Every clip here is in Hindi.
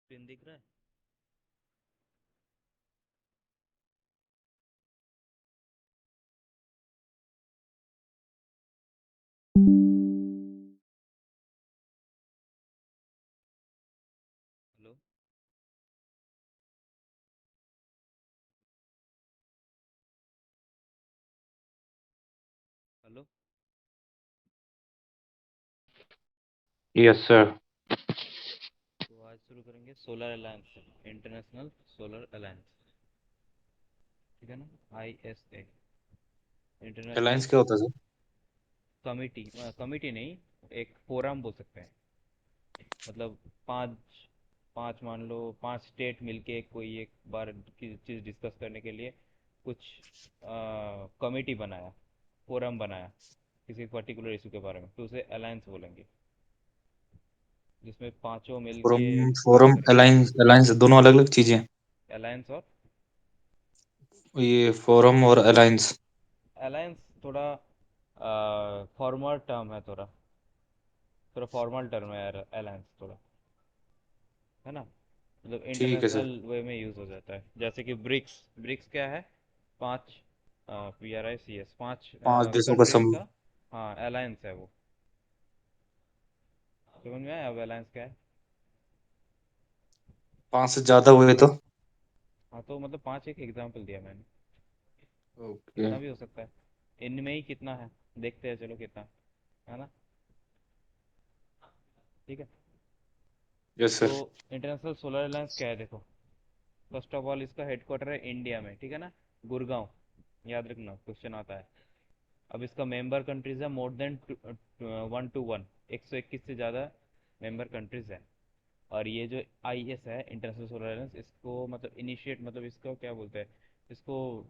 पिन दिख रहा है। हेलो। हेलो। Yes sir. तो आज शुरू करेंगे सोलर अलायंस से, इंटरनेशनल सोलर अलायंस। ठीक है ना। ISA, इंटरनेशनल अलायंस क्या होता है सर? कमिटी। कमिटी नहीं, एक फोरम बोल सकते हैं। मतलब पांच पांच मान लो, पांच स्टेट मिलके कोई एक बार की चीज़ डिस्कस करने के लिए कुछ कमिटी बनाया, फोरम बनाया किसी पर्टिकुलर इशू के बारे में, तो उसे अलायंस बोलेंगे, जिसमें पांचों फोरम। मिलके काम फोरम करेंगे। अलायंस अलायंस दोनों अलग अलग चीजें हैं। अलायंस और ये फोरम और अलायंस। अलायंस थोड़ा फॉर्मल टर्म है, थोड़ा थोड़ा फॉर्मल टर्म है यार, अलायंस थोड़ा, है ना। मतलब ठीक है सर। इंटरनेशनल वे में यूज़ हो जाता है, जैसे कि ब्रिक्स। ब्रिक्स क्या है? पांच, PRICS, पांच पांच देशों का कंट्रीज सम। का। हाँ, अलायंस है वो। समझ में आया अब अलायंस क्या है? पांच से ज्यादा हुए तो? हाँ, तो मतलब पांच एक एग्जांपल दिया मैंने। ओके। कितना भी हो सकता है, इनमें ही कितना है, देखते हैं चलो कितना है ना। ठीक है। यस तो सर। इंटरनेशनल सोलर अलायंस क्या है, देखो। फर्स्ट ऑफ ऑल इसका हेडक्वार्टर है इंडिया में, ठीक है ना। गुड़गांव, याद रखना, क्वेश्चन आता है। अब इसका मेंबर कंट्रीज है मोर देन 1 to 1, 121 से ज़्यादा मेंबर कंट्रीज है। और ये जो IS है, इंटरनेशनल सोलर अलायंस, इसको मतलब इनिशिएट, मतलब इसको क्या बोलते हैं, इसको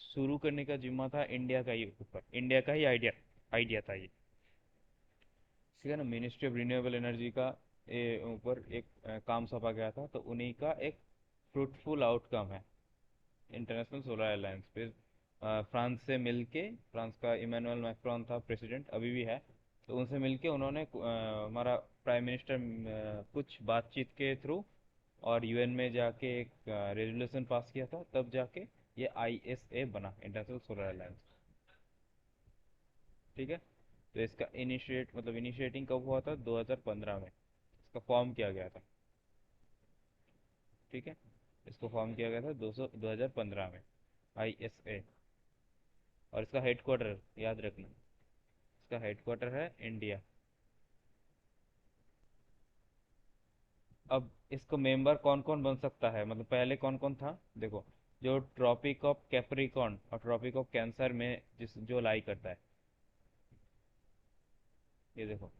शुरू करने का जिम्मा था इंडिया का ही ऊपर, इंडिया का ही आइडिया आइडिया था ये। ठीक है ना। मिनिस्ट्री ऑफ रिन्यूएबल एनर्जी का ऊपर एक काम सौंपा गया था, तो उन्हीं का एक फ्रूटफुल आउटकम है इंटरनेशनल सोलर अलायंस। फिर फ्रांस से मिलके, फ्रांस का इमैनुअल मैक्रोन था प्रेसिडेंट, अभी भी है। तो उनसे मिलके उन्होंने हमारा प्राइम मिनिस्टर कुछ बातचीत के थ्रू और UN में जाके एक रेजोल्यूशन पास किया था, तब जाके ये ISA बना, इंटरनेशनल सोलर अलायंस। ठीक है। तो इसका इनिशिएट, मतलब इनिशिएटिंग कब हुआ था? 2015 में इसका फॉर्म किया गया था। ठीक है। इसको फॉर्म किया गया था 2015 में, ISA। और इसका हेडक्वार्टर याद रखना, इसका हेडक्वार्टर है इंडिया। अब इसको मेंबर कौन कौन बन सकता है, मतलब पहले कौन कौन था, देखो। जो ट्रॉपिक ऑफ कैप्रिकॉर्न और ट्रॉपिक ऑफ कैंसर में जिस जो लाई करता है, ये देखो,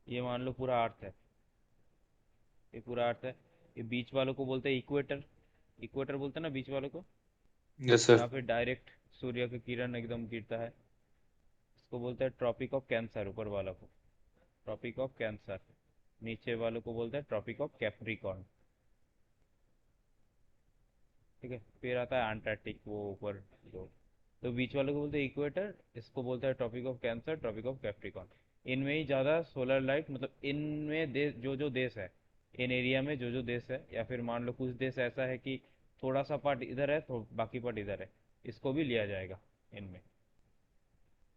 ये मान लो पूरा अर्थ है, ये पूरा अर्थ है। ये बीच वालों को बोलते हैं इक्वेटर, इक्वेटर बोलते हैं ना बीच वालों को। Yes sir. जहाँ पे डायरेक्ट सूर्य का किरण एकदम गिरता है, इसको बोलते हैं ट्रॉपिक ऑफ कैंसर, ऊपर वालों को ट्रॉपिक ऑफ कैंसर। नीचे वालों को बोलते हैं ट्रॉपिक ऑफ कैप्रिकॉर्न। ठीक है। फिर आता है अंटार्कटिक, वो ऊपर जो, तो बीच वालों को बोलते हैं इक्वेटर, इसको बोलता है tropic of cancer, tropic of capricorn. इनमें ही ज़्यादा सोलर लाइट, मतलब इनमें देश, जो जो देश है, इन एरिया में जो जो देश है, या फिर मान लो कुछ देश ऐसा है कि थोड़ा सा पार्ट इधर है तो बाकी पार्ट इधर है, इसको भी लिया जाएगा इनमें।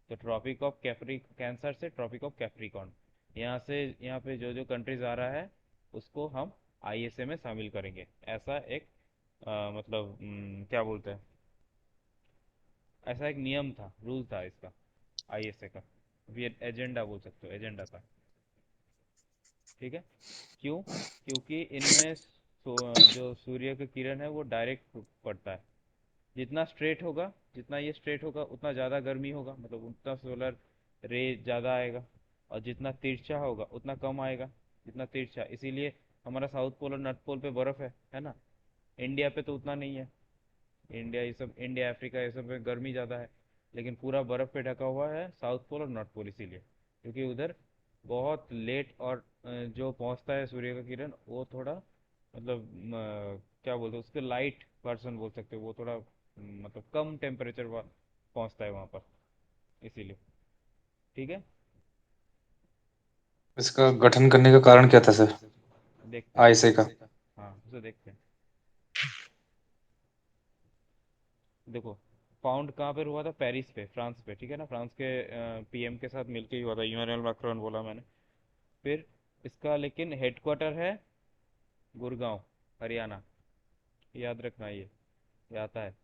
तो ट्रॉपिक ऑफ कैप्री कैंसर से ट्रॉपिक ऑफ कैप्रिकॉर्न, यहाँ से यहाँ पे जो जो कंट्रीज आ रहा है, उसको हम ISA में शामिल करेंगे। ऐसा एक मतलब क्या बोलते हैं, ऐसा एक नियम था, रूल था इसका, ISA का। ये एजेंडा बोल सकते हो, एजेंडा था। ठीक है। क्यों? क्योंकि इनमें जो सूर्य की किरण है वो डायरेक्ट पड़ता है। जितना स्ट्रेट होगा, जितना ये स्ट्रेट होगा, उतना ज़्यादा गर्मी होगा, मतलब उतना सोलर रे ज़्यादा आएगा। और जितना तिरछा होगा उतना कम आएगा। जितना तिरछा, इसीलिए हमारा साउथ पोल और नॉर्थ पोल पे बर्फ़ है ना। इंडिया पे तो उतना नहीं है। इंडिया, ये सब इंडिया अफ्रीका ये सब में गर्मी ज़्यादा है। लेकिन पूरा बर्फ़ पे ढका हुआ है साउथ पोल और नॉर्थ पोल, इसीलिए क्योंकि उधर बहुत लेट और जो पहुंचता है सूर्य का किरण, वो थोड़ा मतलब क्या बोलते हैं उसके, लाइट पर्सन बोल सकते हो, वो थोड़ा मतलब कम टेम्परेचर पहुंचता है वहाँ पर, इसीलिए। ठीक है। इसका गठन करने का कारण क्या था सर? देखते हैं। आईएसए का। हाँ उसे देखते हैं। देखो, फाउंड कहाँ पर हुआ था? पेरिस पे, फ्रांस पे, ठीक है ना। फ्रांस के पीएम के साथ मिलके ही हुआ था, इमानुएल मैक्रोन बोला मैंने। फिर इसका लेकिन हेडक्वार्टर है गुड़गांव, हरियाणा। याद रखना ये आता है।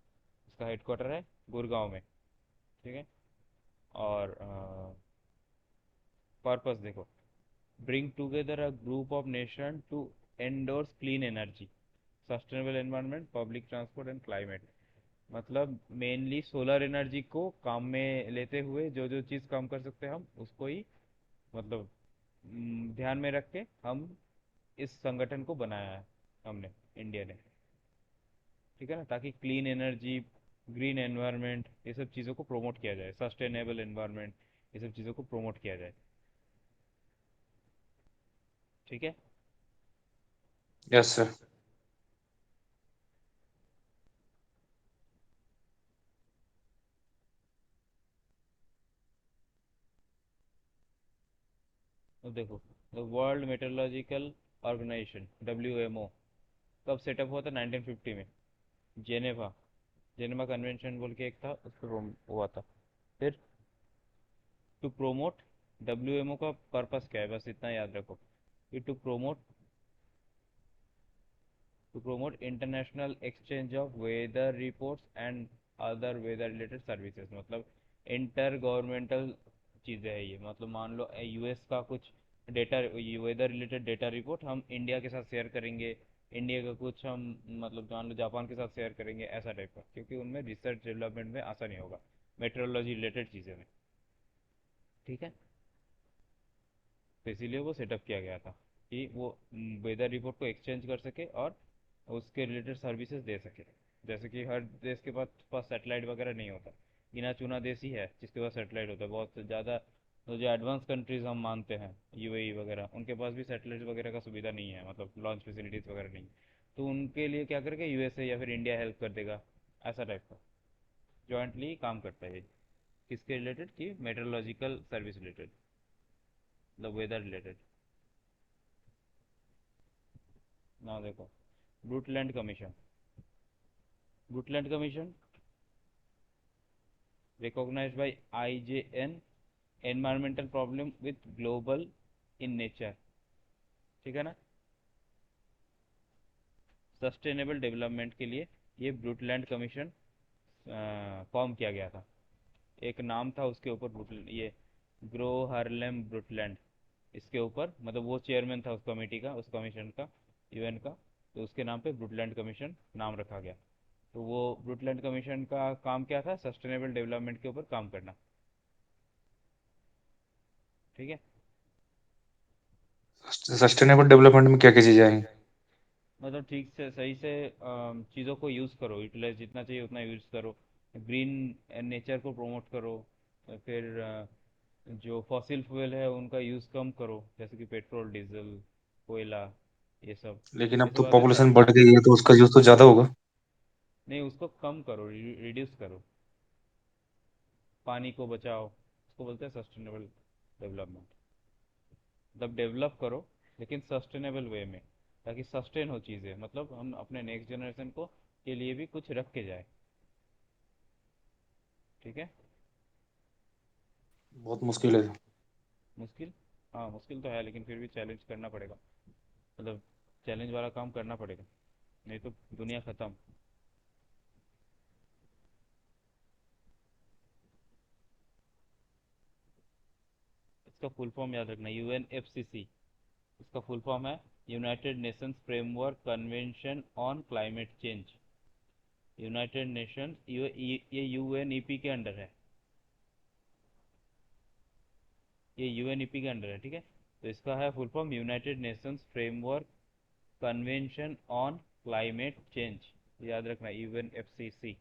इसका हेडक्वार्टर है गुड़गांव में, ठीक है। और पर्पस देखो, bring together a group of nations to endorse clean energy, sustainable environment, public transport and climate। मतलब मेनली सोलर एनर्जी को काम में लेते हुए जो जो चीज़ काम कर सकते हैं हम उसको ही, मतलब ध्यान में रख के हम इस संगठन को बनाया है हमने, इंडिया ने, ठीक है ना। ताकि क्लीन एनर्जी, ग्रीन एनवायरनमेंट, ये सब चीज़ों को प्रमोट किया जाए, सस्टेनेबल एनवायरनमेंट, ये सब चीज़ों को प्रमोट किया जाए, ठीक है। Yes sir. तो देखो, the world meteorological organization, WMO, कब सेटअप हुआ था? 1950 में, जेनेवा, जेनेवा कन्वेंशन बोल के एक था, उस पर हुआ था। फिर टू प्रोमोट, WMO का पर्पस क्या है, बस इतना याद रखो कि to promote international exchange of weather reports and other weather related services. मतलब इंटर गवर्नमेंटल चीज़ें है ये। मतलब मान लो यूएस का कुछ data, weather related data report हम इंडिया के साथ शेयर करेंगे, इंडिया का कुछ हम, मतलब मान लो जापान के साथ शेयर करेंगे, ऐसा टाइप का, क्योंकि उनमें रिसर्च डेवलपमेंट में आसानी होगा, मेट्रोलॉजी रिलेटेड चीज़ें में, ठीक है। तो इसीलिए वो सेटअप किया गया था कि वो वेदर रिपोर्ट को एक्सचेंज कर सके और उसके रिलेटेड सर्विसेज दे सके। जैसे कि हर देश के पास पास सैटेलाइट वगैरह नहीं होता, गिना चुना देश ही है जिसके पास सैटेलाइट होता है, बहुत ज़्यादा। तो जो एडवांस कंट्रीज हम मानते हैं, यूएई वगैरह, उनके पास भी सैटेलाइट वगैरह का सुविधा नहीं है, मतलब लॉन्च फैसिलिटीज़ वगैरह नहीं है। तो उनके लिए क्या करेगा, यूएसए या फिर इंडिया हेल्प कर देगा, ऐसा टाइप का जॉइंटली काम करता है ये। किसके रिलेटेड? कि मेट्रोलॉजिकल सर्विस रिलेटेड, मतलब वेदर रिलेटेड। ना देखो, Brundtland commission, Brundtland commission recognized by IJN, environmental problem with global in nature, ठीक है ना। सस्टेनेबल डेवलपमेंट के लिए ये ब्रूटलैंड कमीशन फॉर्म किया गया था। एक नाम था उसके ऊपर, ये ग्रो हार्लेम ब्रूटलैंड, इसके ऊपर, मतलब वो चेयरमैन था उस कमेटी का, उस कमीशन का, यूएन का। तो उसके नाम पे ब्रूटलैंड कमीशन नाम रखा गया। तो वो ब्रूटलैंड कमीशन का काम क्या था? सस्टेनेबल डेवलपमेंट के ऊपर काम करना, ठीक है। सस्टेनेबल डेवलपमेंट में क्या क्या चीजें आएंगी? मतलब ठीक से सही से चीज़ों को यूज़ करो, यूटिलाइज जितना चाहिए उतना यूज़ करो, ग्रीन नेचर को प्रमोट करो। फिर जो फॉसिल फ्यूल है उनका यूज़ कम करो, जैसे कि पेट्रोल, डीजल, कोयला, ये सब। लेकिन अब ये तो सब अगर पॉपुलेशन बढ़ गई है तो उसका यूज तो ज्यादा होगा। नहीं, उसको कम करो, रिड्यूस करो, पानी को बचाओ, उसको बोलते हैं सस्टेनेबल डेवलपमेंट। मतलब डेवलप करो लेकिन सस्टेनेबल वे में, ताकि सस्टेन हो चीज़ें, मतलब हम अपने नेक्स्ट जनरेशन को के लिए भी कुछ रख के जाए, ठीक है। बहुत मुश्किल है। मुश्किल, हाँ मुश्किल तो है, लेकिन फिर भी चैलेंज करना पड़ेगा, मतलब चैलेंज वाला काम करना पड़ेगा, नहीं तो दुनिया ख़त्म। इसका फुल फॉर्म याद रखना, UNFCC, इसका फुल फॉर्म है United Nations framework convention on climate change. United nation, ये UNEP के अंडर है, ये UNEP के अंडर है, ठीक है। तो इसका है full form United Nations framework convention on climate change, याद रखना, UNFCC,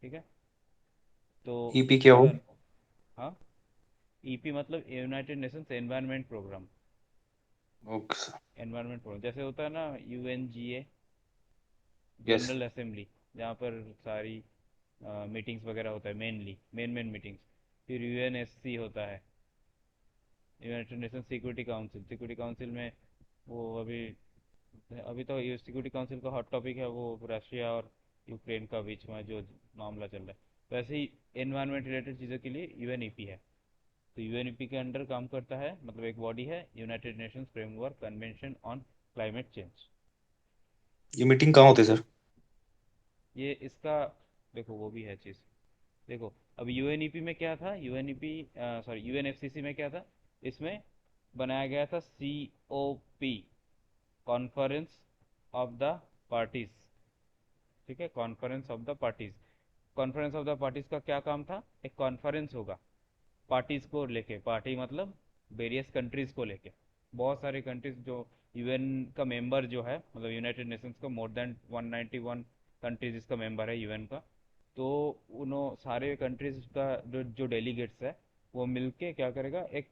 ठीक है। तो ईपी क्या इसका, हो? हाँ, ईपी मतलब United Nations environment programme, okay sir. Environment programme जैसे होता है ना, UNGA, यस। जनरल असेंबली, जहाँ पर सारी मीटिंग्स वगैरह होता है, मेनली मेन मीटिंग्स। फिर UNSC होता है, यूनाइटेड नेशन सिक्योरिटी काउंसिल में वो अभी तो ये सिक्योरिटी काउंसिल का हॉट टॉपिक है वो रशिया और यूक्रेन का बीच में जो मामला चल रहा है। वैसे ही एनवायरनमेंट रिलेटेड चीज़ों के लिए यूएनईपी है। तो यूएनईपी के अंडर काम करता है, मतलब एक बॉडी है, United Nations framework convention on climate change. ये मीटिंग कहाँ होती है सर? ये इसका, देखो वो भी है चीज़। देखो, अब यूएनईपी में क्या था, यूएनईपी सॉरी यूएनएफसीसी में क्या था, इसमें बनाया गया था COP, conference of the parties. ठीक है, conference of the parties. Conference of the parties का क्या काम था, एक कॉन्फ्रेंस होगा पार्टीज को लेके, पार्टी मतलब वेरियस कंट्रीज को लेके। बहुत सारे कंट्रीज जो यूएन का मेंबर जो है, मतलब यूनाइटेड नेशंस का मोर देन 191 कंट्रीज इसका मेंबर है यूएन का। तो उन्हों सारे कंट्रीज का जो डेलीगेट्स है, वो मिलके क्या करेगा, एक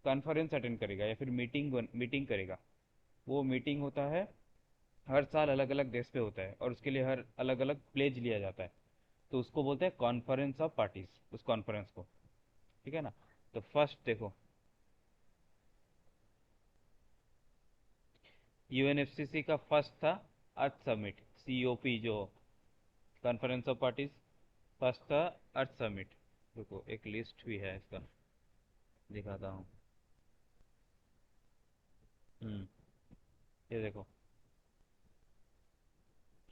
कॉन्फ्रेंस अटेंड करेगा या फिर मीटिंग करेगा। वो मीटिंग होता है हर साल, अलग अलग देश पे होता है, और उसके लिए हर अलग अलग प्लेज लिया जाता है। तो उसको बोलते हैं कॉन्फ्रेंस ऑफ पार्टीज, उस कॉन्फ्रेंस को। ठीक है ना। तो फर्स्ट देखो, यूएनएफसीसी का फर्स्ट था अर्थ समिट, सीओपी जो कॉन्फ्रेंस ऑफ पार्टीज। फर्स्ट था अर्थ समिट। देखो एक लिस्ट भी है इसका, दिखाता हूँ। हम्म, ये देखो।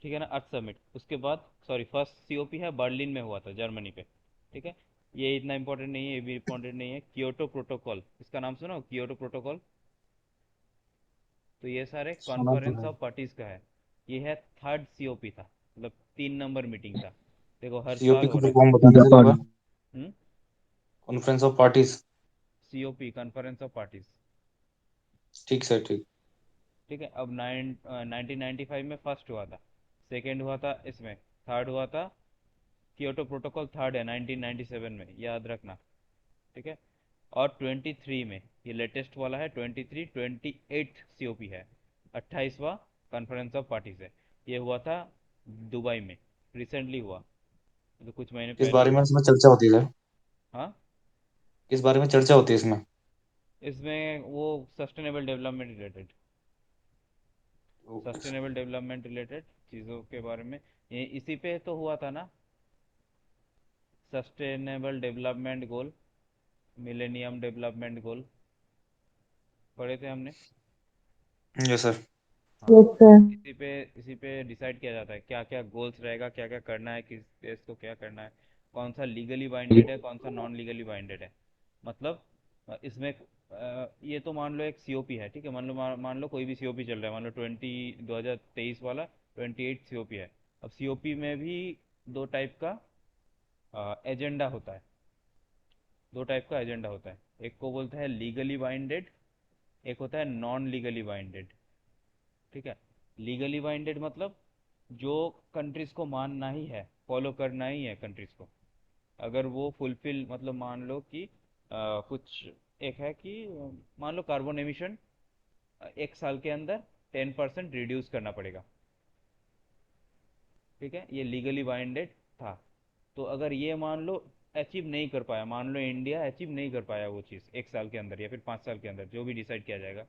ठीक है ना, अर्थ समिट। उसके बाद सॉरी, फर्स्ट सीओपी है बर्लिन में हुआ था, जर्मनी पे। ठीक है, ये इतना इंपॉर्टेंट नहीं है, ये भी इंपॉर्टेंट नहीं है। कियोटो प्रोटोकॉल, इसका नाम सुनो, कियोटो प्रोटोकॉल। तो ये सारे सुना तो कॉन्फ्रेंस है। ऑफ पार्टीज का है। ये है थर्ड सीओपी था, मतलब 3 नंबर मीटिंग था। देखो हर सीओपी साल को हो फुल रहा है। फॉर्म बताइए सर एक बार। Hmm, conference of parties. COP conference of parties. ठीक सर, ठीक। ठीक है, अब 1995 में फर्स्ट हुआ था, सेकंड हुआ था इसमें, थर्ड हुआ था। कियोटो प्रोटोकॉल थर्ड है 1997 में, याद रखना। ठीक है, और 23 में, ये लेटेस्ट वाला है, 28 सीओपी है, 28वां कॉन्फ्रेंस ऑफ पार्टीज है। ये हुआ था दुबई में, रिसेंटली हुआ, तो कुछ महीने किस पहले बारे ही में हुआ। इसमें चर्चा होती है सर? हाँ, किस बारे में चर्चा होती है इसमें? इसमें वो sustainable development related, okay sir. Sustainable development related चीज़ों के बारे में। ये इसी पे तो हुआ था ना, sustainable development goal, millennium development goal, पढ़े थे हमने। Yes sir. हाँ, यस तो सर। इसी पे डिसाइड किया जाता है क्या क्या गोल्स रहेगा, क्या क्या करना है, किस देश को क्या करना है, कौन सा लीगली बाइंडेड है, कौन सा नॉन लीगली बाइंडेड है। मतलब इसमें ये तो मान लो एक सीओपी है, ठीक है, मान लो कोई भी सीओपी चल रहा है, मान लो 2023 वाला 28 सीओपी है। अब सीओपी में भी दो टाइप का एजेंडा होता है, दो टाइप का एजेंडा होता है। एक को बोलते हैं लीगली बाइंडेड, एक होता है नॉन लीगली बाइंडेड। ठीक है, लीगली बाइंडेड मतलब जो कंट्रीज को मानना ही है, फॉलो करना ही है कंट्रीज को। अगर वो फुलफिल, मतलब मान लो कि कुछ एक है कि मान लो कार्बन एमिशन एक साल के अंदर 10% रिड्यूस करना पड़ेगा। ठीक है, ये लीगली बाइंडेड था। तो अगर ये मान लो अचीव नहीं कर पाया, मान लो इंडिया अचीव नहीं कर पाया वो चीज़ एक साल के अंदर या फिर 5 साल के अंदर, जो भी डिसाइड किया जाएगा,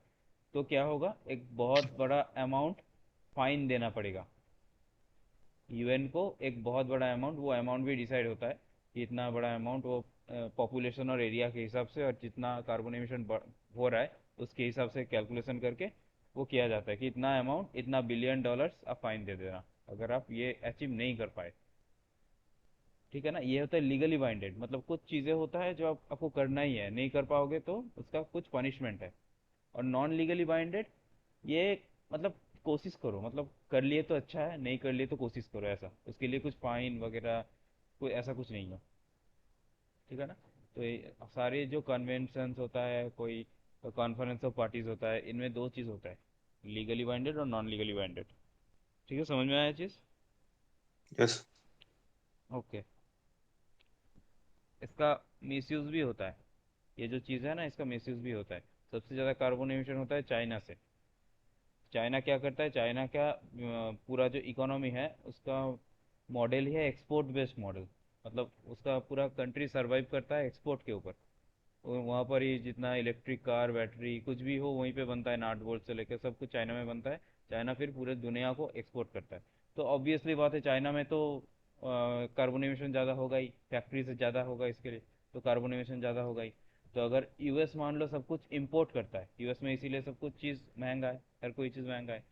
तो क्या होगा, एक बहुत बड़ा अमाउंट फाइन देना पड़ेगा यूएन को। एक बहुत बड़ा अमाउंट, वो अमाउंट भी डिसाइड होता है कि इतना बड़ा अमाउंट वो पॉपुलेशन और एरिया के हिसाब से, और जितना कार्बन एमिशन हो रहा है उसके हिसाब से कैलकुलेशन करके वो किया जाता है कि इतना अमाउंट, इतना बिलियन डॉलर्स आप फाइन दे देना अगर आप ये अचीव नहीं कर पाए। ठीक है ना, ये होता है लीगली बाइंडेड, मतलब कुछ चीज़ें होता है जो आपको करना ही है, नहीं कर पाओगे तो उसका कुछ पनिशमेंट है। और नॉन लीगली बाइंडेड, ये मतलब कोशिश करो, मतलब कर लिए तो अच्छा है, नहीं कर लिए तो कोशिश करो, ऐसा, उसके लिए कुछ फाइन वगैरह कोई ऐसा कुछ नहीं है। ठीक है ना। तो ये सारे जो कन्वेंशंस होता है, कोई कॉन्फ्रेंस ऑफ पार्टीज होता है, इनमें दो चीज़ होता है, लीगली बाइंडेड और नॉन लीगली बाइंडेड। ठीक है, समझ में आया चीज़। यस। ओके, इसका मिसयूज़ भी होता है, ये जो चीज़ है ना, इसका मिसयूज़ भी होता है। सबसे ज़्यादा कार्बन एमिशन होता है चाइना से। चाइना क्या करता है, चाइना का पूरा जो इकोनॉमी है उसका मॉडल ही है एक्सपोर्ट बेस्ड मॉडल। मतलब उसका पूरा कंट्री सरवाइव करता है एक्सपोर्ट के ऊपर। वहाँ पर ही जितना इलेक्ट्रिक कार बैटरी कुछ भी हो वहीं पे बनता है, नाट बोल्ट से लेकर सब कुछ चाइना में बनता है। चाइना फिर पूरे दुनिया को एक्सपोर्ट करता है। तो ऑब्वियसली बात है, चाइना में तो कार्बन एमिशन ज़्यादा होगा ही, फैक्ट्री से ज़्यादा होगा इसके लिए, तो कार्बन एमिशन ज़्यादा होगा ही। तो अगर यूएस मान लो सब कुछ इंपोर्ट करता है, यूएस में इसीलिए सब कुछ चीज़ महंगा है, हर कोई चीज़ महंगा है।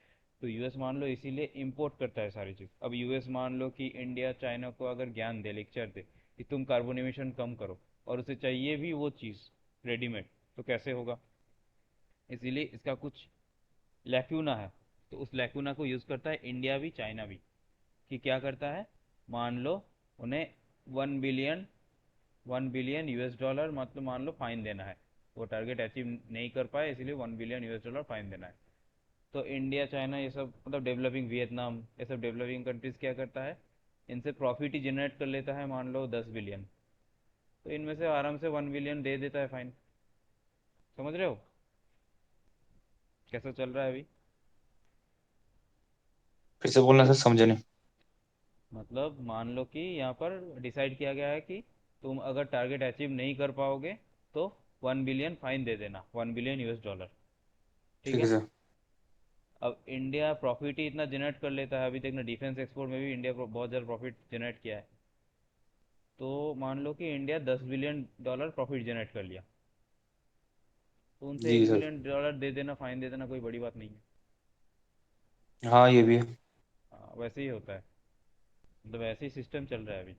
तो यूएस मान लो इसीलिए इंपोर्ट करता है सारी चीज़। अब यूएस मान लो कि इंडिया चाइना को अगर ज्ञान दे, लेक्चर दे कि तुम कार्बन एमिशन कम करो, और उसे चाहिए भी वो चीज़ रेडीमेड, तो कैसे होगा? इसीलिए इसका कुछ लैक्यूना है। तो उस लैक्यूना को यूज़ करता है इंडिया भी चाइना भी। कि क्या करता है, मान लो उन्हें 1 बिलियन, 1 बिलियन यूएस डॉलर मतलब मान लो फाइन देना है। वो टारगेट अचीव नहीं कर पाए, इसलिए 1 बिलियन यूएस डॉलर फाइन देना है। तो इंडिया चाइना ये सब मतलब डेवलपिंग वियतनाम, ये सब डेवलपिंग कंट्रीज क्या करता है, इनसे प्रॉफिट ही जनरेट कर लेता है, मान लो 10 बिलियन। तो इनमें से आराम से 1 बिलियन दे देता है फाइन। समझ रहे हो कैसा चल रहा है अभी? फिर से बोलना सर, समझे नहीं। मतलब मान लो कि यहाँ पर डिसाइड किया गया है कि तुम अगर टारगेट अचीव नहीं कर पाओगे तो 1 बिलियन फाइन दे देना, 1 बिलियन यूएस डॉलर। ठीक ठीक है है। सर। अब इंडिया प्रॉफिट ही इतना जनरेट कर लेता है, अभी देखना डिफेंस एक्सपोर्ट में भी इंडिया बहुत ज़्यादा प्रॉफिट जनरेट किया है। तो मान लो कि India 10 billion dollar profit generate कर लिया, तो उनसे जी एक सर। बिलियन डॉलर दे देना, फाइन दे देना, कोई बड़ी बात नहीं है। हाँ ये भी है। हाँ, वैसे ही होता है। मतलब ऐसे ही सिस्टम चल रहा है अभी।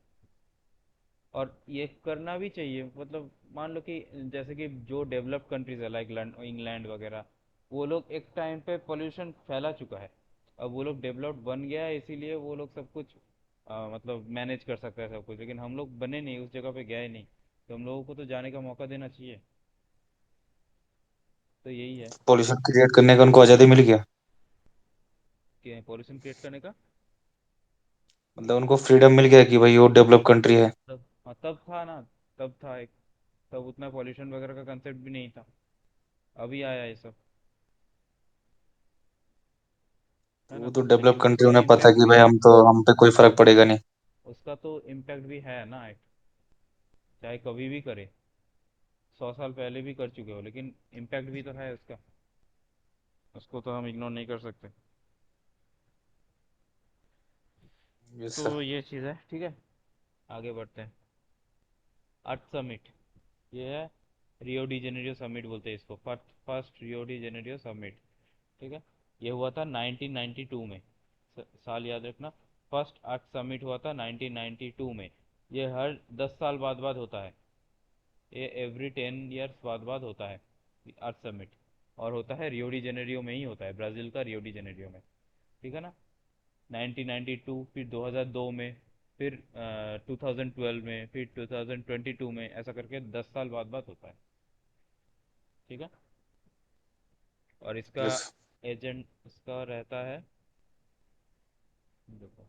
और ये करना भी चाहिए, मतलब मान लो कि जैसे कि जो डेवलप्ड कंट्रीज है लाइक इंग्लैंड वगैरह, वो लोग एक टाइम पे पोल्यूशन फैला चुका है। अब वो लोग डेवलप्ड बन गया है, इसीलिए वो लोग सब कुछ मतलब मैनेज कर सकता है सब कुछ, लेकिन हम लोग बने नहीं, उस जगह पे गए नहीं। तो हम लोगों को तो जाने का मौका देना चाहिए। तो यही है पॉल्यूशन क्रिएट करने का उनको आज़ादी मिल गया। कि पोल्यूशन क्रिएट करने का। मतलब उनको फ्रीडम मिल गया कि भाई वो डेवलप कंट्री है। तब हाँ, तब था ना, तब था एक, तब उतना पॉल्यूशन वगैरह का कंसेप्ट भी नहीं था, अभी आया ये सब, है तो ना। वो तो डेवलप लेकिन कंट्री, उसका उन्हें पता है इम्पैक्ट कि भी भाई है, हम पे कोई फर्क पड़ेगा नहीं। उसका तो इम्पैक्ट भी है ना एक, चाहे कभी भी करे, 100 साल पहले भी कर चुके हो, लेकिन इम्पैक्ट भी तो है उसका, उसको तो हम इग्नोर नहीं कर सकते। यस तो सर। ये चीज़ है, ठीक है। आगे बढ़ते हैं। अर्थ समिट, ये है रियो डी जेनेरियो समिट बोलते हैं इसको, first first Rio de Janeiro summit. ठीक है। ये हुआ था 1992 में। साल याद रखना। फर्स्ट अर्थ समिट हुआ था 1992 में। ये हर 10 साल बाद बाद होता है, ये एवरी 10 ईयर्स बाद बाद होता है अर्थ समिट। और होता है रियो डी जेनेरियो में ही होता है, ब्राज़ील का रियो डी जेनेरियो में। ठीक है ना। 1992, फिर 2002 में, फिर 2012 में, फिर 2022 में, ऐसा करके 10 साल बाद बाद होता है। ठीक है। और इसका यस। एजेंट इसका रहता है, देखो,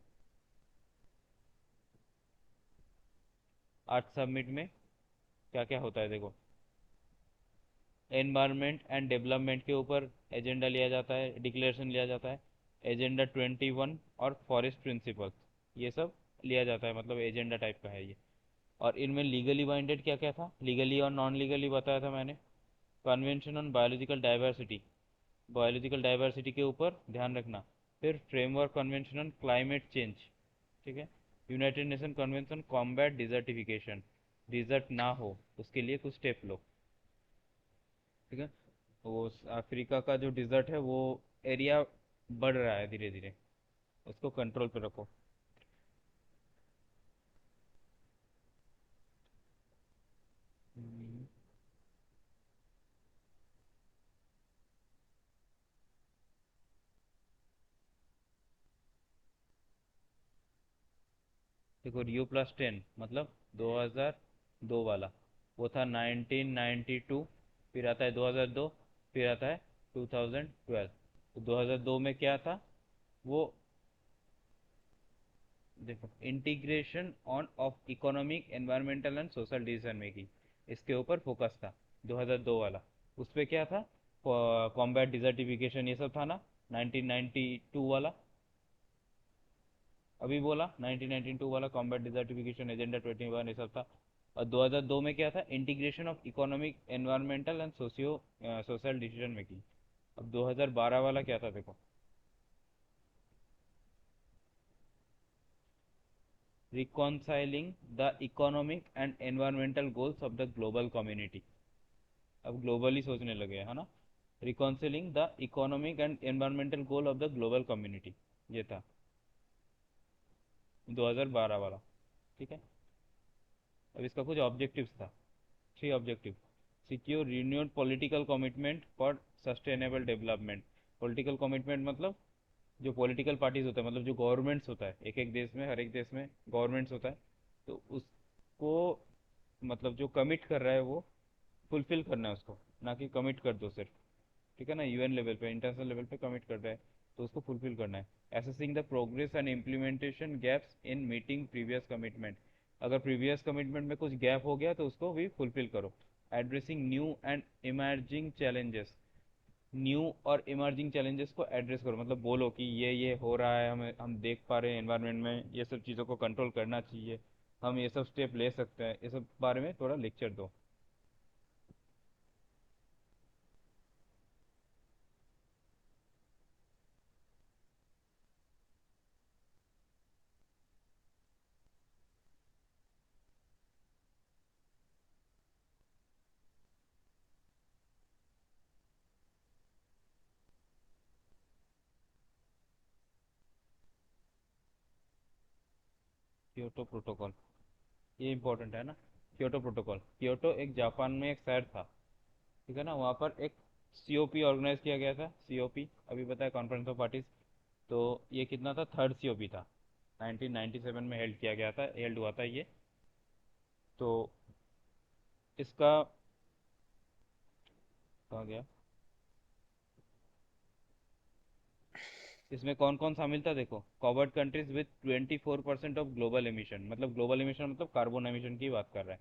अर्थ समिट में क्या क्या होता है देखो। एनवायरनमेंट एंड डेवलपमेंट के ऊपर एजेंडा लिया जाता है, डिक्लेरेशन लिया जाता है। एजेंडा 21 और फॉरेस्ट प्रिंसिपल्स, ये सब लिया जाता है, मतलब एजेंडा टाइप का है ये। और इनमें लीगली बाइंडेड क्या क्या था, लीगली और नॉन लीगली बताया था मैंने। Convention on biological diversity, biological diversity के ऊपर ध्यान रखना। फिर framework convention on climate change, ठीक है। United Nation convention combat desertification, desert ना हो उसके लिए कुछ स्टेप लो। ठीक है। वो अफ्रीका का जो डिजर्ट है वो एरिया बढ़ रहा है धीरे धीरे, उसको कंट्रोल पे रखो। हम्म, देखो रियो+10 मतलब 2002 वाला, वो था 1992। फिर आता है 2002, फिर आता है 2012। तो 2002 में क्या था वो, देखो, integration on off economic environmental and social decision making, इसके ऊपर फोकस था 2002 वाला। उस पे क्या था, कॉम्बैट डिजर्टिफिकेशन ये सब था ना, 1992 वाला। अभी बोला 1992 वाला कॉम्बैट डिजर्टिफिकेशन, एजेंडा 21 ये सब था। और 2002 में क्या था, integration of economic environmental and social decision making. अब 2012 वाला क्या था देखो, reconciling the economic and environmental goals of the global community. अब ग्लोबली सोचने लगे है ना। Reconciling the economic and environmental goal of the global community, ये था 2012 वाला। ठीक है। अब इसका कुछ ऑब्जेक्टिव्स था, 3 objective. Secure renewed political commitment for sustainable development. Political commitment मतलब जो पॉलिटिकल पार्टीज होता है, मतलब जो गवर्नमेंट्स होता है, एक एक देश में, हर एक देश में गवर्नमेंट्स होता है, तो उसको मतलब जो कमिट कर रहा है वो फुलफिल करना है उसको, ना कि कमिट कर दो सिर्फ। ठीक है ना, यूएन लेवल पे, इंटरनेशनल लेवल पे कमिट कर रहा है तो उसको फुलफिल करना है। Assessing the progress and implementation gaps in meeting previous commitment. अगर प्रीवियस कमिटमेंट में कुछ गैप हो गया तो उसको भी फुलफिल करो। Addressing new and emerging challenges. New और इमर्जिंग चैलेंजेस को एड्रेस करो, मतलब बोलो कि ये हो रहा है, हम देख पा रहे हैं एनवायरनमेंट में, ये सब चीज़ों को कंट्रोल करना चाहिए, हम ये सब स्टेप ले सकते हैं, ये सब बारे में थोड़ा लेक्चर दो। क्योटो प्रोटोकॉल, ये इंपॉर्टेंट है ना। क्योटो प्रोटोकॉल, क्योटो एक जापान में एक शहर था। ठीक है ना, वहाँ पर एक सीओपी ऑर्गेनाइज किया गया था। सीओपी अभी बताया, कॉन्फ्रेंस ऑफ पार्टीज। तो ये कितना था, थर्ड सीओपी था। 1997 में हेल्ड हुआ था ये। तो इसका, कहा गया, इसमें कौन कौन शामिल था देखो। Covered countries with 24% of global emission, मतलब ग्लोबल एमिशन मतलब कार्बन एमिशन की बात कर रहा है,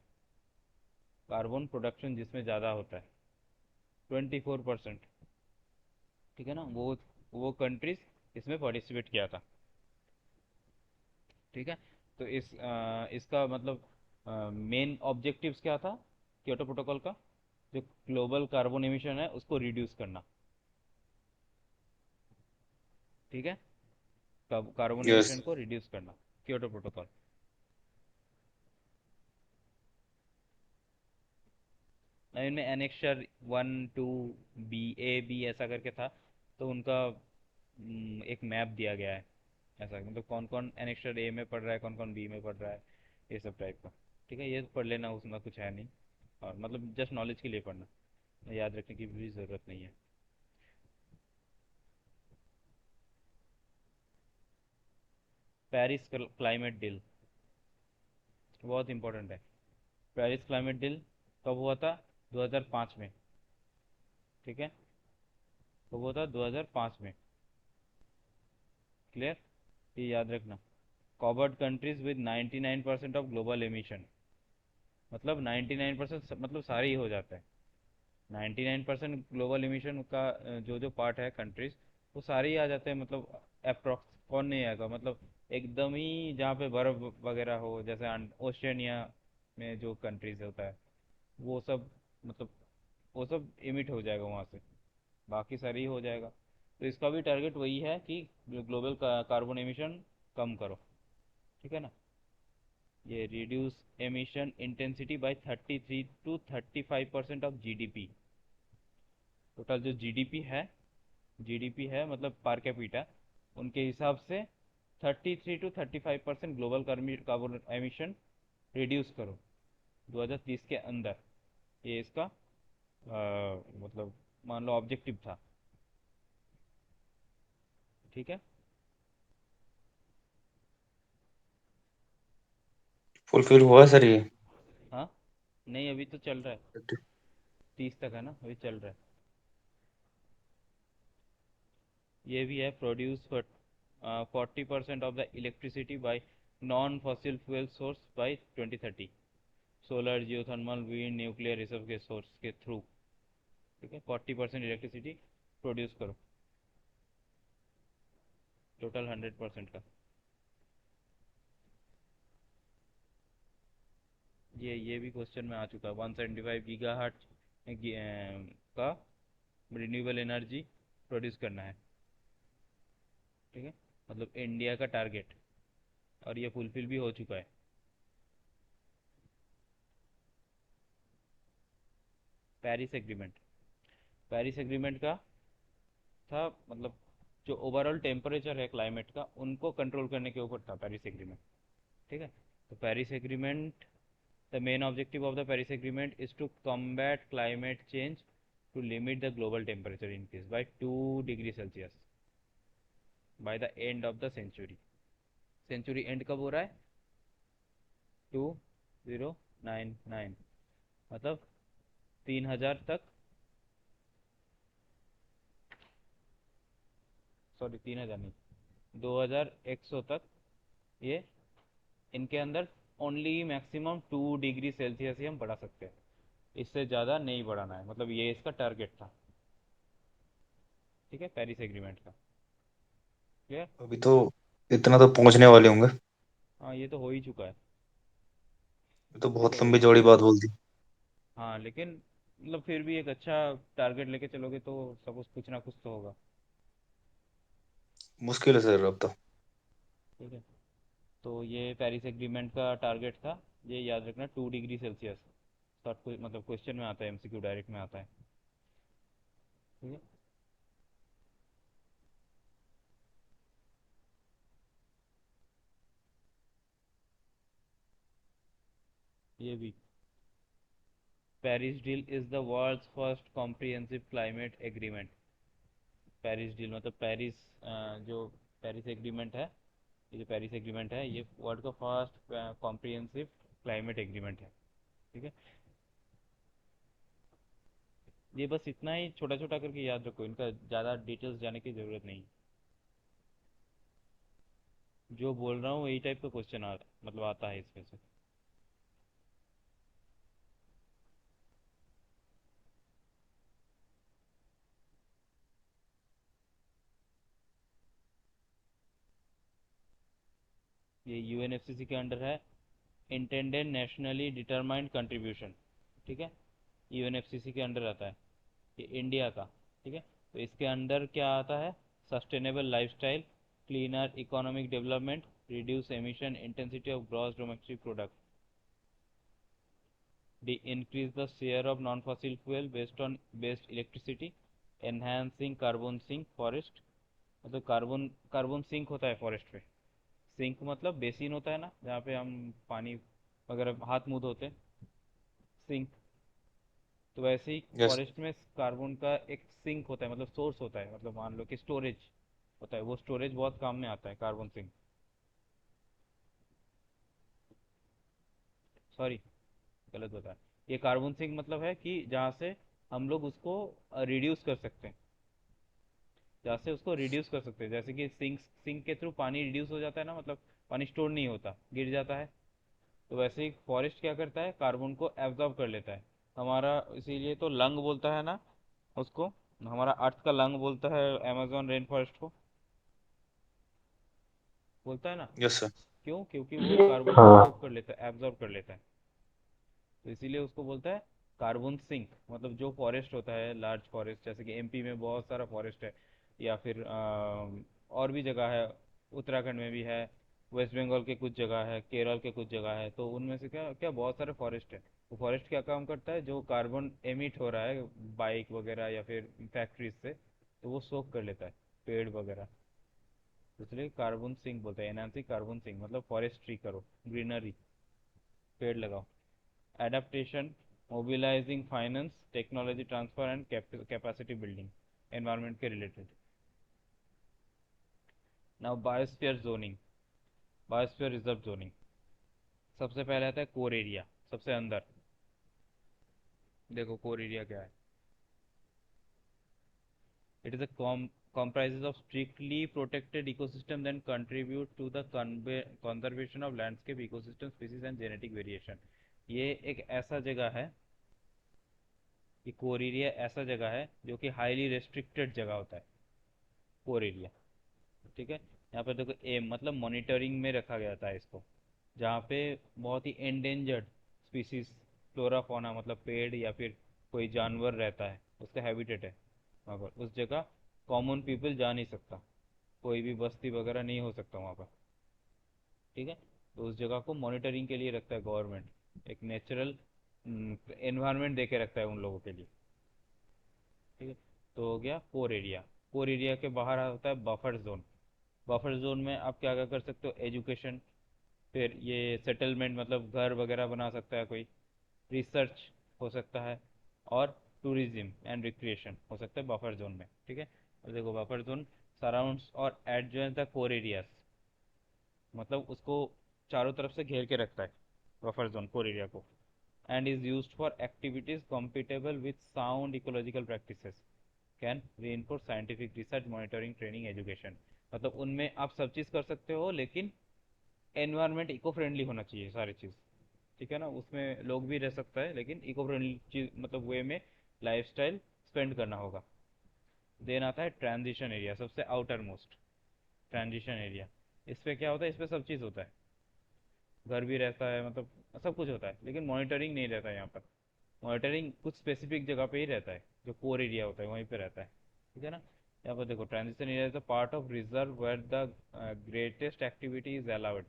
कार्बन प्रोडक्शन जिसमें ज़्यादा होता है, 24%। ठीक है ना, वो कंट्रीज इसमें पार्टिसिपेट किया था। ठीक है। तो इसका मतलब मेन ऑब्जेक्टिव्स क्या था क्योटो प्रोटोकॉल का, जो ग्लोबल कार्बन एमिशन है उसको रिड्यूस करना। ठीक है, कार्बन यस। एमिशन को रिड्यूस करना, क्योटो प्रोटोकॉल। इनमें एनेक्शर 1, 2, बी, ए, बी ऐसा करके था। तो उनका एक मैप दिया गया है, ऐसा मतलब कौन कौन एनेक्शर ए में पढ़ रहा है, कौन कौन बी में पढ़ रहा है, ये सब टाइप का। ठीक है, ये पढ़ लेना, उसमें कुछ है नहीं, और मतलब जस्ट नॉलेज के लिए पढ़ना, याद रखने की भी ज़रूरत नहीं है। पेरिस क्लाइमेट डील बहुत इंपॉर्टेंट है। पेरिस क्लाइमेट डील कब हुआ था, 2005 में। ठीक है, कब हुआ था, 2005 में। क्लियर, ये याद रखना। Covered countries with 99% of global emission, मतलब 99% मतलब सारे ही हो जाता है। 99% ग्लोबल एमिशन का जो जो पार्ट है कंट्रीज, वो सारे ही आ जाते हैं, मतलब अप्रॉक्स। कौन नहीं आएगा, मतलब एकदम ही जहाँ पे बर्फ वगैरह हो, जैसे ओशियनिया में जो कंट्रीज होता है वो सब, मतलब वो सब इमिट हो जाएगा वहाँ से, बाकी सारी ही हो जाएगा। तो इसका भी टारगेट वही है कि ग्लोबल कार्बन एमिशन कम करो। ठीक है ना, ये reduce emission intensity bye 33 to 35% of GDP. Total जो जीडीपी है मतलब पर कैपिटा, उनके हिसाब से 33 to 35% global carbon emission reduce करो 2030 के अंदर। ये इसका मतलब मान लो ऑब्जेक्टिव था। ठीक है। फुलफिल हुआ सर ये? हाँ, नहीं अभी तो चल रहा है, 30 तक है ना, अभी चल रहा है। ये भी है, produce 40% of the electricity by non fossil fuel source by 2030। Solar, geothermal, wind, nuclear, ये सब के सोर्स के थ्रू। ठीक है, 40% इलेक्ट्रिसिटी प्रोड्यूस करो, टोटल 100% का। ये भी क्वेश्चन में आ चुका है। 175 गीगाहर्ट्ज का रिन्यूएबल एनर्जी प्रोड्यूस करना है, ठीक है, मतलब इंडिया का टारगेट, और ये फुलफिल भी हो चुका है। पेरिस एग्रीमेंट, पेरिस एग्रीमेंट का था, मतलब जो ओवरऑल टेम्परेचर है क्लाइमेट का, उनको कंट्रोल करने के ऊपर था पेरिस एग्रीमेंट, ठीक है। तो Paris agreement, the main objective of the Paris agreement is to combat climate change, to limit the global temperature increase by 2 degree Celsius by the end of the century. Century end कब हो रहा है? 2099, मतलब 3000 तक, सॉरी 3000 नहीं, 2100 तक, ये इनके अंदर ओनली मैक्सिमम 2 डिग्री सेल्सियस ही हम बढ़ा सकते हैं, इससे ज़्यादा नहीं बढ़ाना है, मतलब ये इसका टारगेट था, ठीक है, पेरिस एग्रीमेंट का। क्लियर? अभी तो इतना तो पहुंचने वाले होंगे। हाँ, ये तो हो ही चुका है, ये तो ये बहुत तो हो लंबी ही चौड़ी चुका है। बात बोल दी। हाँ, लेकिन मतलब फिर भी एक अच्छा टारगेट लेके चलोगे तो सपोज कुछ ना कुछ तो होगा, मुश्किल है सर अब तो। ठीक है। तो ये पेरिस एग्रीमेंट का टारगेट था, ये याद रखना, 2 डिग्री सेल्सियस। शॉर्ट मतलब क्वेश्चन में आता है, एमसीक्यू डायरेक्ट में आता है, ठीक है। ये भी, Paris deal is the world's first comprehensive climate agreement. Paris deal मतलब पेरिस, जो पेरिस एग्रीमेंट है, ये जो पेरिस एग्रीमेंट है, ये वर्ल्ड का फर्स्ट कॉम्प्रिहेंसिव क्लाइमेट एग्रीमेंट है, ठीक है। ये बस इतना ही छोटा छोटा करके याद रखो, इनका ज़्यादा डिटेल्स जाने की ज़रूरत नहीं। जो बोल रहा हूँ यही टाइप का क्वेश्चन मतलब आता है इसमें से। ये यूएनएफसीसी के अंडर है, इंटेंडेड नेशनली डिटरमाइंड कंट्रीब्यूशन, ठीक है, यूएनएफसीसी के अंडर आता है, ये इंडिया का, ठीक है। तो इसके अंदर क्या आता है? Sustainable lifestyle, cleaner economic development, reduce emission intensity of gross domestic product, increase the share of non-fossil fuel based electricity, enhancing carbon sink forest, मतलब कार्बन कार्बन सिंक होता है फॉरेस्ट पे। सिंक मतलब बेसिन होता है ना, जहाँ पे हम पानी वगैरह हाथ मुंह धोते हैं, सिंक। तो वैसे ही यस। फॉरेस्ट में कार्बन का एक सिंक होता है, मतलब सोर्स होता है, मतलब मान लो कि स्टोरेज होता है, वो स्टोरेज बहुत काम में आता है, कार्बन सिंक, सॉरी गलत बताया। ये कार्बन सिंक मतलब है कि जहाँ से हम लोग उसको रिड्यूस कर सकते हैं, जहाँ से उसको रिड्यूस कर सकते हैं, जैसे कि सिंक सिंक के थ्रू पानी रिड्यूस हो जाता है ना, मतलब पानी स्टोर नहीं होता, गिर जाता है। तो वैसे ही फॉरेस्ट क्या करता है, कार्बन को एब्जॉर्ब कर लेता है हमारा, इसीलिए तो लंग बोलता है ना उसको, हमारा अर्थ का लंग बोलता है अमेजोन रेन फॉरेस्ट को, बोलता है ना। Yes sir. क्यों? क्योंकि वो कार्बन को हाँ। सोक कर लेता है, एब्जॉर्ब कर लेता है, तो इसीलिए उसको बोलता है कार्बन सिंक। मतलब जो फॉरेस्ट होता है, लार्ज फॉरेस्ट, जैसे कि एमपी में बहुत सारा फॉरेस्ट है, या फिर और भी जगह है, उत्तराखंड में भी है, वेस्ट बंगाल के कुछ जगह है, केरल के कुछ जगह है, तो उनमें से क्या क्या बहुत सारे फॉरेस्ट है। तो फॉरेस्ट क्या काम करता है, जो कार्बन एमिट हो रहा है बाइक वगैरह या फिर फैक्ट्रीज से, तो वो सोक कर लेता है, पेड़ वगैरह, इसलिए कार्बन सिंक बोलते हैं। एनहांसिंग कार्बन सिंक मतलब फॉरेस्ट्री करो, ग्रीनरी, पेड़ लगाओ। adaptation, mobilizing finance, technology transfer and capacity building, environment के related। now biosphere zoning, biosphere reserve zoning, सबसे पहले आता है कोर एरिया, सबसे अंदर। देखो कोर एरिया क्या है, it is a comprises of strictly protected ecosystem that contribute to the conservation of landscape ecosystem species and genetic variation। ये एक ऐसा जगह है, ये कोर एरिया ऐसा जगह है जो कि हाईली रेस्ट्रिक्टेड जगह होता है, कोर एरिया, ठीक है। यहाँ पे देखो एम मतलब मॉनिटरिंग में रखा गया था इसको, जहाँ पे बहुत he endangered species, flora fauna मतलब पेड़ या फिर कोई जानवर रहता है, उसका हैबिटेट है वहाँ पर, उस जगह कॉमन पीपल जा नहीं सकता, कोई भी बस्ती वगैरह नहीं हो सकता वहाँ पर। ठीक है, तो उस जगह को मॉनिटरिंग के लिए रखता है गवर्नमेंट, एक नेचुरल एनवायरनमेंट दे के रखता है उन लोगों के लिए। ठीक है, तो हो गया कोर एरिया। कोर एरिया के बाहर होता है बफर जोन। बफर जोन में आप क्या क्या कर सकते हो, एजुकेशन, फिर ये सेटलमेंट मतलब घर वगैरह बना सकता है कोई, रिसर्च हो सकता है, और टूरिज्म एंड रिक्रिएशन हो सकता है बफर जोन में। ठीक है, अब देखो बफर जोन सराउंड्स और एडजॉइंस द कोर एरियाज, मतलब उसको चारों तरफ से घेर के रखता है बफर जोन कोर एरिया को, and is used for activities compatible with sound ecological practices, can reinforce scientific research, monitoring, training, education। मतलब उनमें आप सब चीज़ कर सकते हो, लेकिन एनवायरनमेंट इको फ्रेंडली होना चाहिए सारी चीज़। ठीक है ना, उसमें लोग भी रह सकता है, लेकिन इको फ्रेंडली चीज मतलब वे में लाइफस्टाइल स्पेंड करना होगा। देन आता है ट्रांजिशन एरिया, सबसे आउटर मोस्ट ट्रांजिशन एरिया। इस पे क्या होता है, इस पे सब चीज़ होता है, घर भी रहता है, मतलब सब कुछ होता है, लेकिन मॉनिटरिंग नहीं रहता है यहाँ पर। मॉनिटरिंग कुछ स्पेसिफिक जगह पे ही रहता है, जो कोर एरिया होता है वहीं पे रहता है। ठीक है ना, यहाँ पर देखो transition area is a part of reserve where the greatest activity is allowed,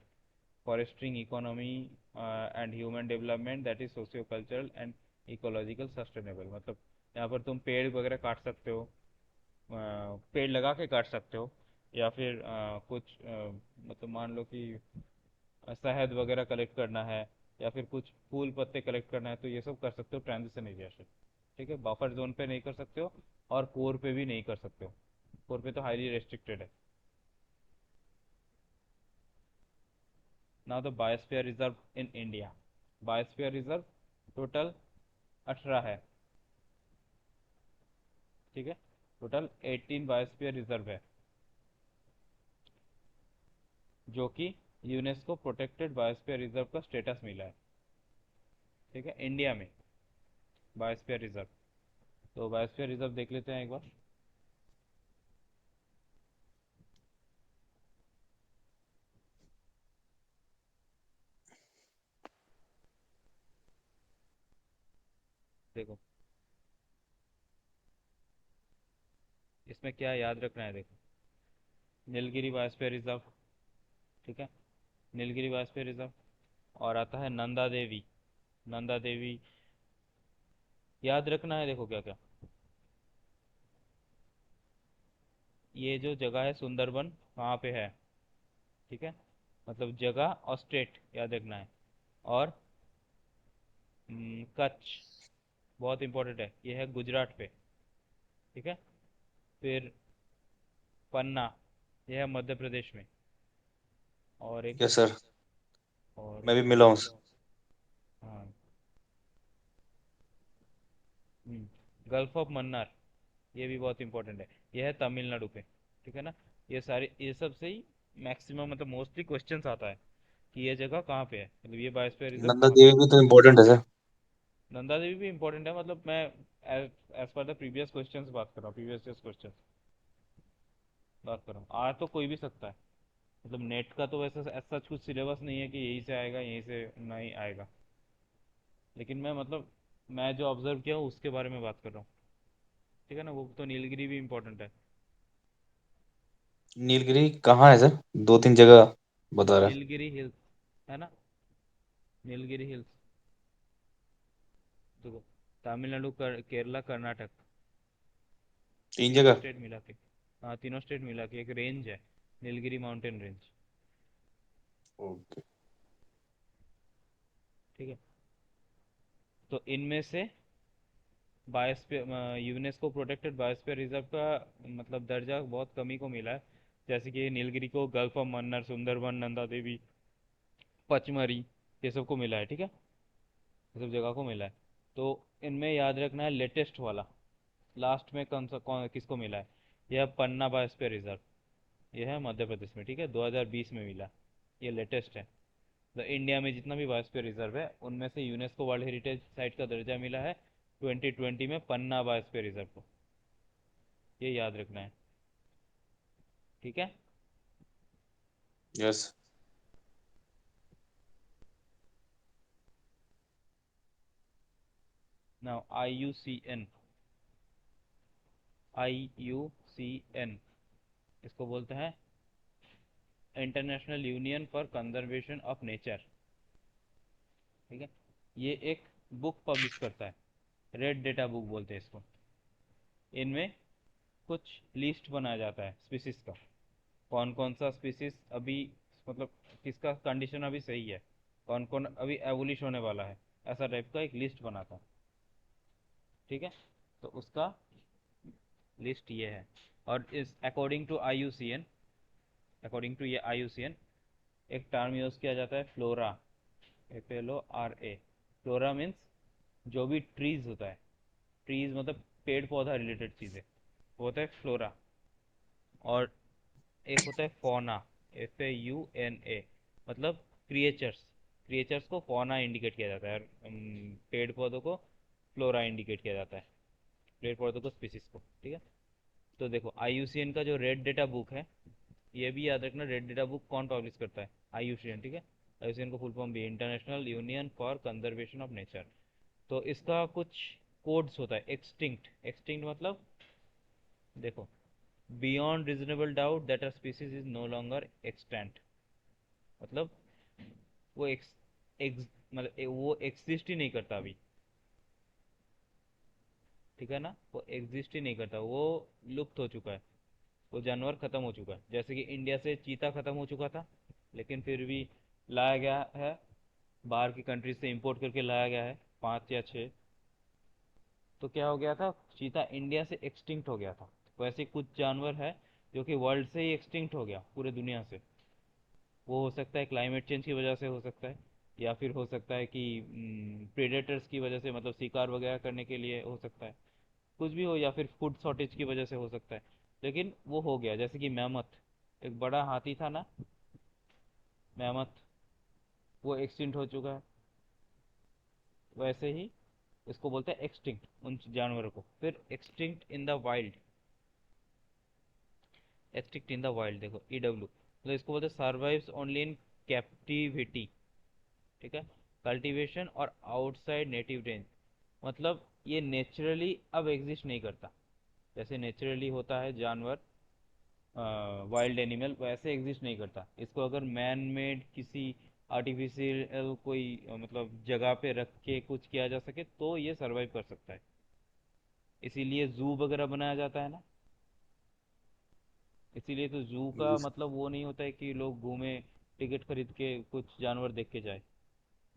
forestry economy and human development that is socio cultural and ecological sustainable. मतलब यहाँ पर तुम पेड़ वगैरह काट सकते हो, पेड़ लगा के काट सकते हो, या फिर कुछ मतलब मान लो कि शहद वगैरह कलेक्ट करना है, या फिर कुछ फूल पत्ते कलेक्ट करना है, तो ये सब कर सकते हो ट्रांजिशन एरिया से। ठीक है, बफर जोन पे नहीं कर सकते हो, और कोर पे भी नहीं कर सकते हो, कोर पे तो हाईली रेस्ट्रिक्टेड है। Now the biosphere reserve in India. Biosphere reserve total 18 है। ठीक है, टोटल 18 बायोस्फीयर रिजर्व है, जो कि यूनेस्को प्रोटेक्टेड बायोस्फीयर रिजर्व का स्टेटस मिला है। ठीक है, इंडिया में बायोस्फीयर रिजर्व। तो बायोस्फीयर रिजर्व देख लेते हैं एक बार। देखो इसमें क्या याद रखना है, देखो नीलगिरी बायोस्फीयर रिजर्व। ठीक है, नीलगिरी बायोस्फीयर रिजर्व, और आता है नंदा देवी। नंदा देवी याद रखना है, देखो क्या क्या, ये जो जगह है सुंदरबन वहाँ पे है। ठीक है, मतलब जगह और स्टेट याद रखना है। और कच्छ बहुत इंपॉर्टेंट है, ये है गुजरात पे। ठीक है, फिर पन्ना, ये है मध्य प्रदेश में। और एक, यस सर, और मैं भी एक मिला हूँ। हाँ, गल्फ ऑफ मन्नार, ये भी बहुत इंपॉर्टेंट है, ये है तमिलनाडु पे। ठीक है ना, ये सारे ये सब से ही मैक्सिमम मतलब मोस्टली क्वेश्चंस आता है कि ये जगह कहाँ पे है, मतलब ये बायोस्फीयर रिजर्व नंदा कहाँ पे देवी है। भी तो इम्पोर्टेंट है सर। नंदा देवी भी इंपॉर्टेंट है, मतलब मैं as per the previous questions बात कर रहा हूँ, प्रीवियस क्वेश्चन बात कर रहा हूँ, आ तो कोई भी सकता है। मतलब नेट का तो वैसे ऐसा कुछ सिलेबस नहीं है कि यहीं से आएगा यहीं से नहीं आएगा, लेकिन मैं मतलब मैं जो ऑब्जर्व किया हूँ उसके बारे में बात कर रहा हूँ। ठीक है ना, वो तो नीलगिरी भी इंपॉर्टेंट है। नीलगिरी कहाँ है सर? दो तीन जगह बता रहा है। नीलगिरी हिल्स है ना, नीलगिरी हिल्स, देखो तमिलनाडु केरला कर्नाटक, तीन तीनों जगह। स्टेट मिला के, हाँ तीनों स्टेट मिला के एक रेंज है, नीलगिरी माउंटेन रेंज। ओके। ठीक है, तो इनमें से biosphere UNESCO protected biosphere reserve का मतलब दर्जा बहुत कमी को मिला है। जैसे कि नीलगिरी को गल्फ ऑफ मन्नार, सुंदरबन, नंदा देवी, पचमरी, ये सब को मिला है। ठीक है, ये सब जगह को मिला है। तो इनमें याद रखना है लेटेस्ट वाला, लास्ट में कौन किसको मिला है, यह पन्ना बायोस्फीयर रिजर्व, ये है मध्य प्रदेश में। ठीक है, 2020 में मिला, ये लेटेस्ट है। तो इंडिया में जितना भी बायोस्फीयर रिजर्व है उनमें से यूनेस्को वर्ल्ड हेरिटेज साइट का दर्जा मिला है 2020 में पन्ना बायोस्फीयर रिजर्व को, ये याद रखना है। ठीक है, यस। नाउ IUCN, IUCN इसको बोलते हैं international union for conservation of nature. ठीक है, ये एक बुक पब्लिश करता है, रेड डेटा बुक बोलते हैं इसको। इनमें कुछ लिस्ट बनाया जाता है स्पीसीज का, कौन कौन सा स्पीसीज अभी मतलब किसका कंडीशन अभी सही है, कौन कौन अभी एवोलिश होने वाला है, ऐसा टाइप का एक लिस्ट बनाता है। ठीक है, तो उसका लिस्ट ये है। और इस according to IUCN, according to ये IUCN एक टर्म यूज़ किया जाता है फ्लोरा, FLORA। फ्लोरा मीन्स जो भी ट्रीज होता है, ट्रीज मतलब पेड़ पौधा रिलेटेड चीज़ें, वो होता है फ्लोरा। और एक होता है फौना, FAUNA, मतलब क्रिएचर्स। क्रिएचर्स को फौना इंडिकेट किया जाता है, और पेड़ पौधों को फ्लोरा इंडिकेट किया जाता है, पेड़ पौधों को स्पीसीज को। ठीक है, तो देखो IUCN का जो रेड डेटा बुक है, ये भी याद रखना, रेड डेटा बुक कौन पब्लिश करता है, IUCN। ठीक है, IUCN को फुल फॉर्म भी international union for conservation of nature. तो इसका कुछ कोड्स होता है। एक्सटिंक्ट, एक्सटिंक्ट मतलब देखो, beyond reasonable doubt that a species is no longer extant, मतलब वो एक्स मतलब वो एग्जिस्ट ही नहीं करता अभी। ठीक है ना, वो एग्जिस्ट ही नहीं करता, वो लुप्त हो चुका है, वो जानवर खत्म हो चुका है। जैसे कि इंडिया से चीता खत्म हो चुका था, लेकिन फिर भी लाया गया है, बाहर की कंट्री से इंपोर्ट करके लाया गया है 5 या 6। तो क्या हो गया था, चीता इंडिया से एक्सटिंक्ट हो गया था। वैसे कुछ जानवर है जो कि वर्ल्ड से ही एक्सटिंक्ट हो गया, पूरे दुनिया से। वो हो सकता है क्लाइमेट चेंज की वजह से हो सकता है, या फिर हो सकता है कि प्रेडेटर्स की वजह से, मतलब शिकार वगैरह करने के लिए हो सकता है, कुछ भी हो, या फिर फूड शॉर्टेज की वजह से हो सकता है। लेकिन वो हो गया, जैसे कि मैमथ, एक बड़ा हाथी था ना, मैमथ, वो एक्सटिंक्ट हो चुका है। वैसे ही इसको बोलते हैं एक्सटिंक्ट उन जानवरों को। फिर extinct in the wild, extinct in the wild देखो EW, तो इसको बोलते हैं सर्वाइव्स ओनली इन कैप्टिविटी। ठीक है, कल्टीवेशन और आउटसाइड नेटिव रेंज, मतलब ये नेचुरली अब एग्जिस्ट नहीं करता। जैसे नेचुरली होता है जानवर, वाइल्ड एनिमल, वैसे एग्जिस्ट नहीं करता। इसको अगर मैन मेड किसी आर्टिफिशियल कोई मतलब जगह पे रख के कुछ किया जा सके तो ये सरवाइव कर सकता है। इसीलिए जू वगैरह बनाया जाता है ना। इसीलिए तो जू का मतलब वो नहीं होता है कि लोग घूमे टिकट खरीद के कुछ जानवर देख के जाए।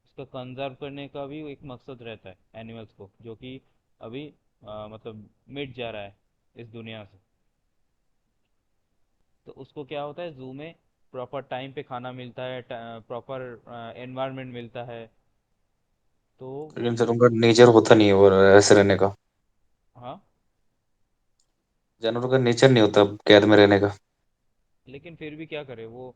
इसका कंजर्व करने का भी एक मकसद रहता है एनिमल्स को, जो कि अभी मतलब मिट जा रहा है इस दुनिया से। तो उसको क्या होता है, जू में प्रॉपर टाइम पे खाना मिलता है, प्रॉपर एनवायरनमेंट मिलता है। तो लेकिन सर उनका नेचर होता नहीं है वो ऐसे रहने का। हाँ, जानवरों का नेचर नहीं होता कैद में रहने का। लेकिन फिर भी क्या करे वो,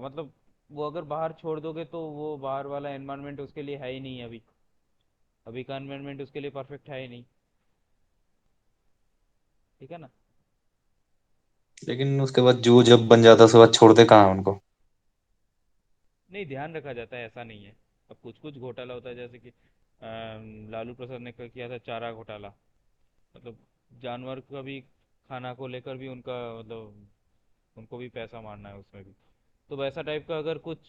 मतलब वो अगर बाहर छोड़ दोगे तो वो बाहर वाला एनवायरनमेंट उसके लिए है ही नहीं अभी। अभी का एनवायरनमेंट उसके लिए परफेक्ट है ही नहीं। ठीक है ना। लेकिन उसके बाद जू जब बन जाता है उसके बाद छोड़ते कहाँ हैं उनको? नहीं, ध्यान रखा जाता है, ऐसा नहीं है। अब कुछ कुछ घोटाला होता है, जैसे कि लालू प्रसाद ने किया था चारा घोटाला, मतलब जानवर का भी खाना को लेकर भी उनका मतलब उनको भी पैसा मारना है उसमें भी। तो वैसा टाइप का अगर कुछ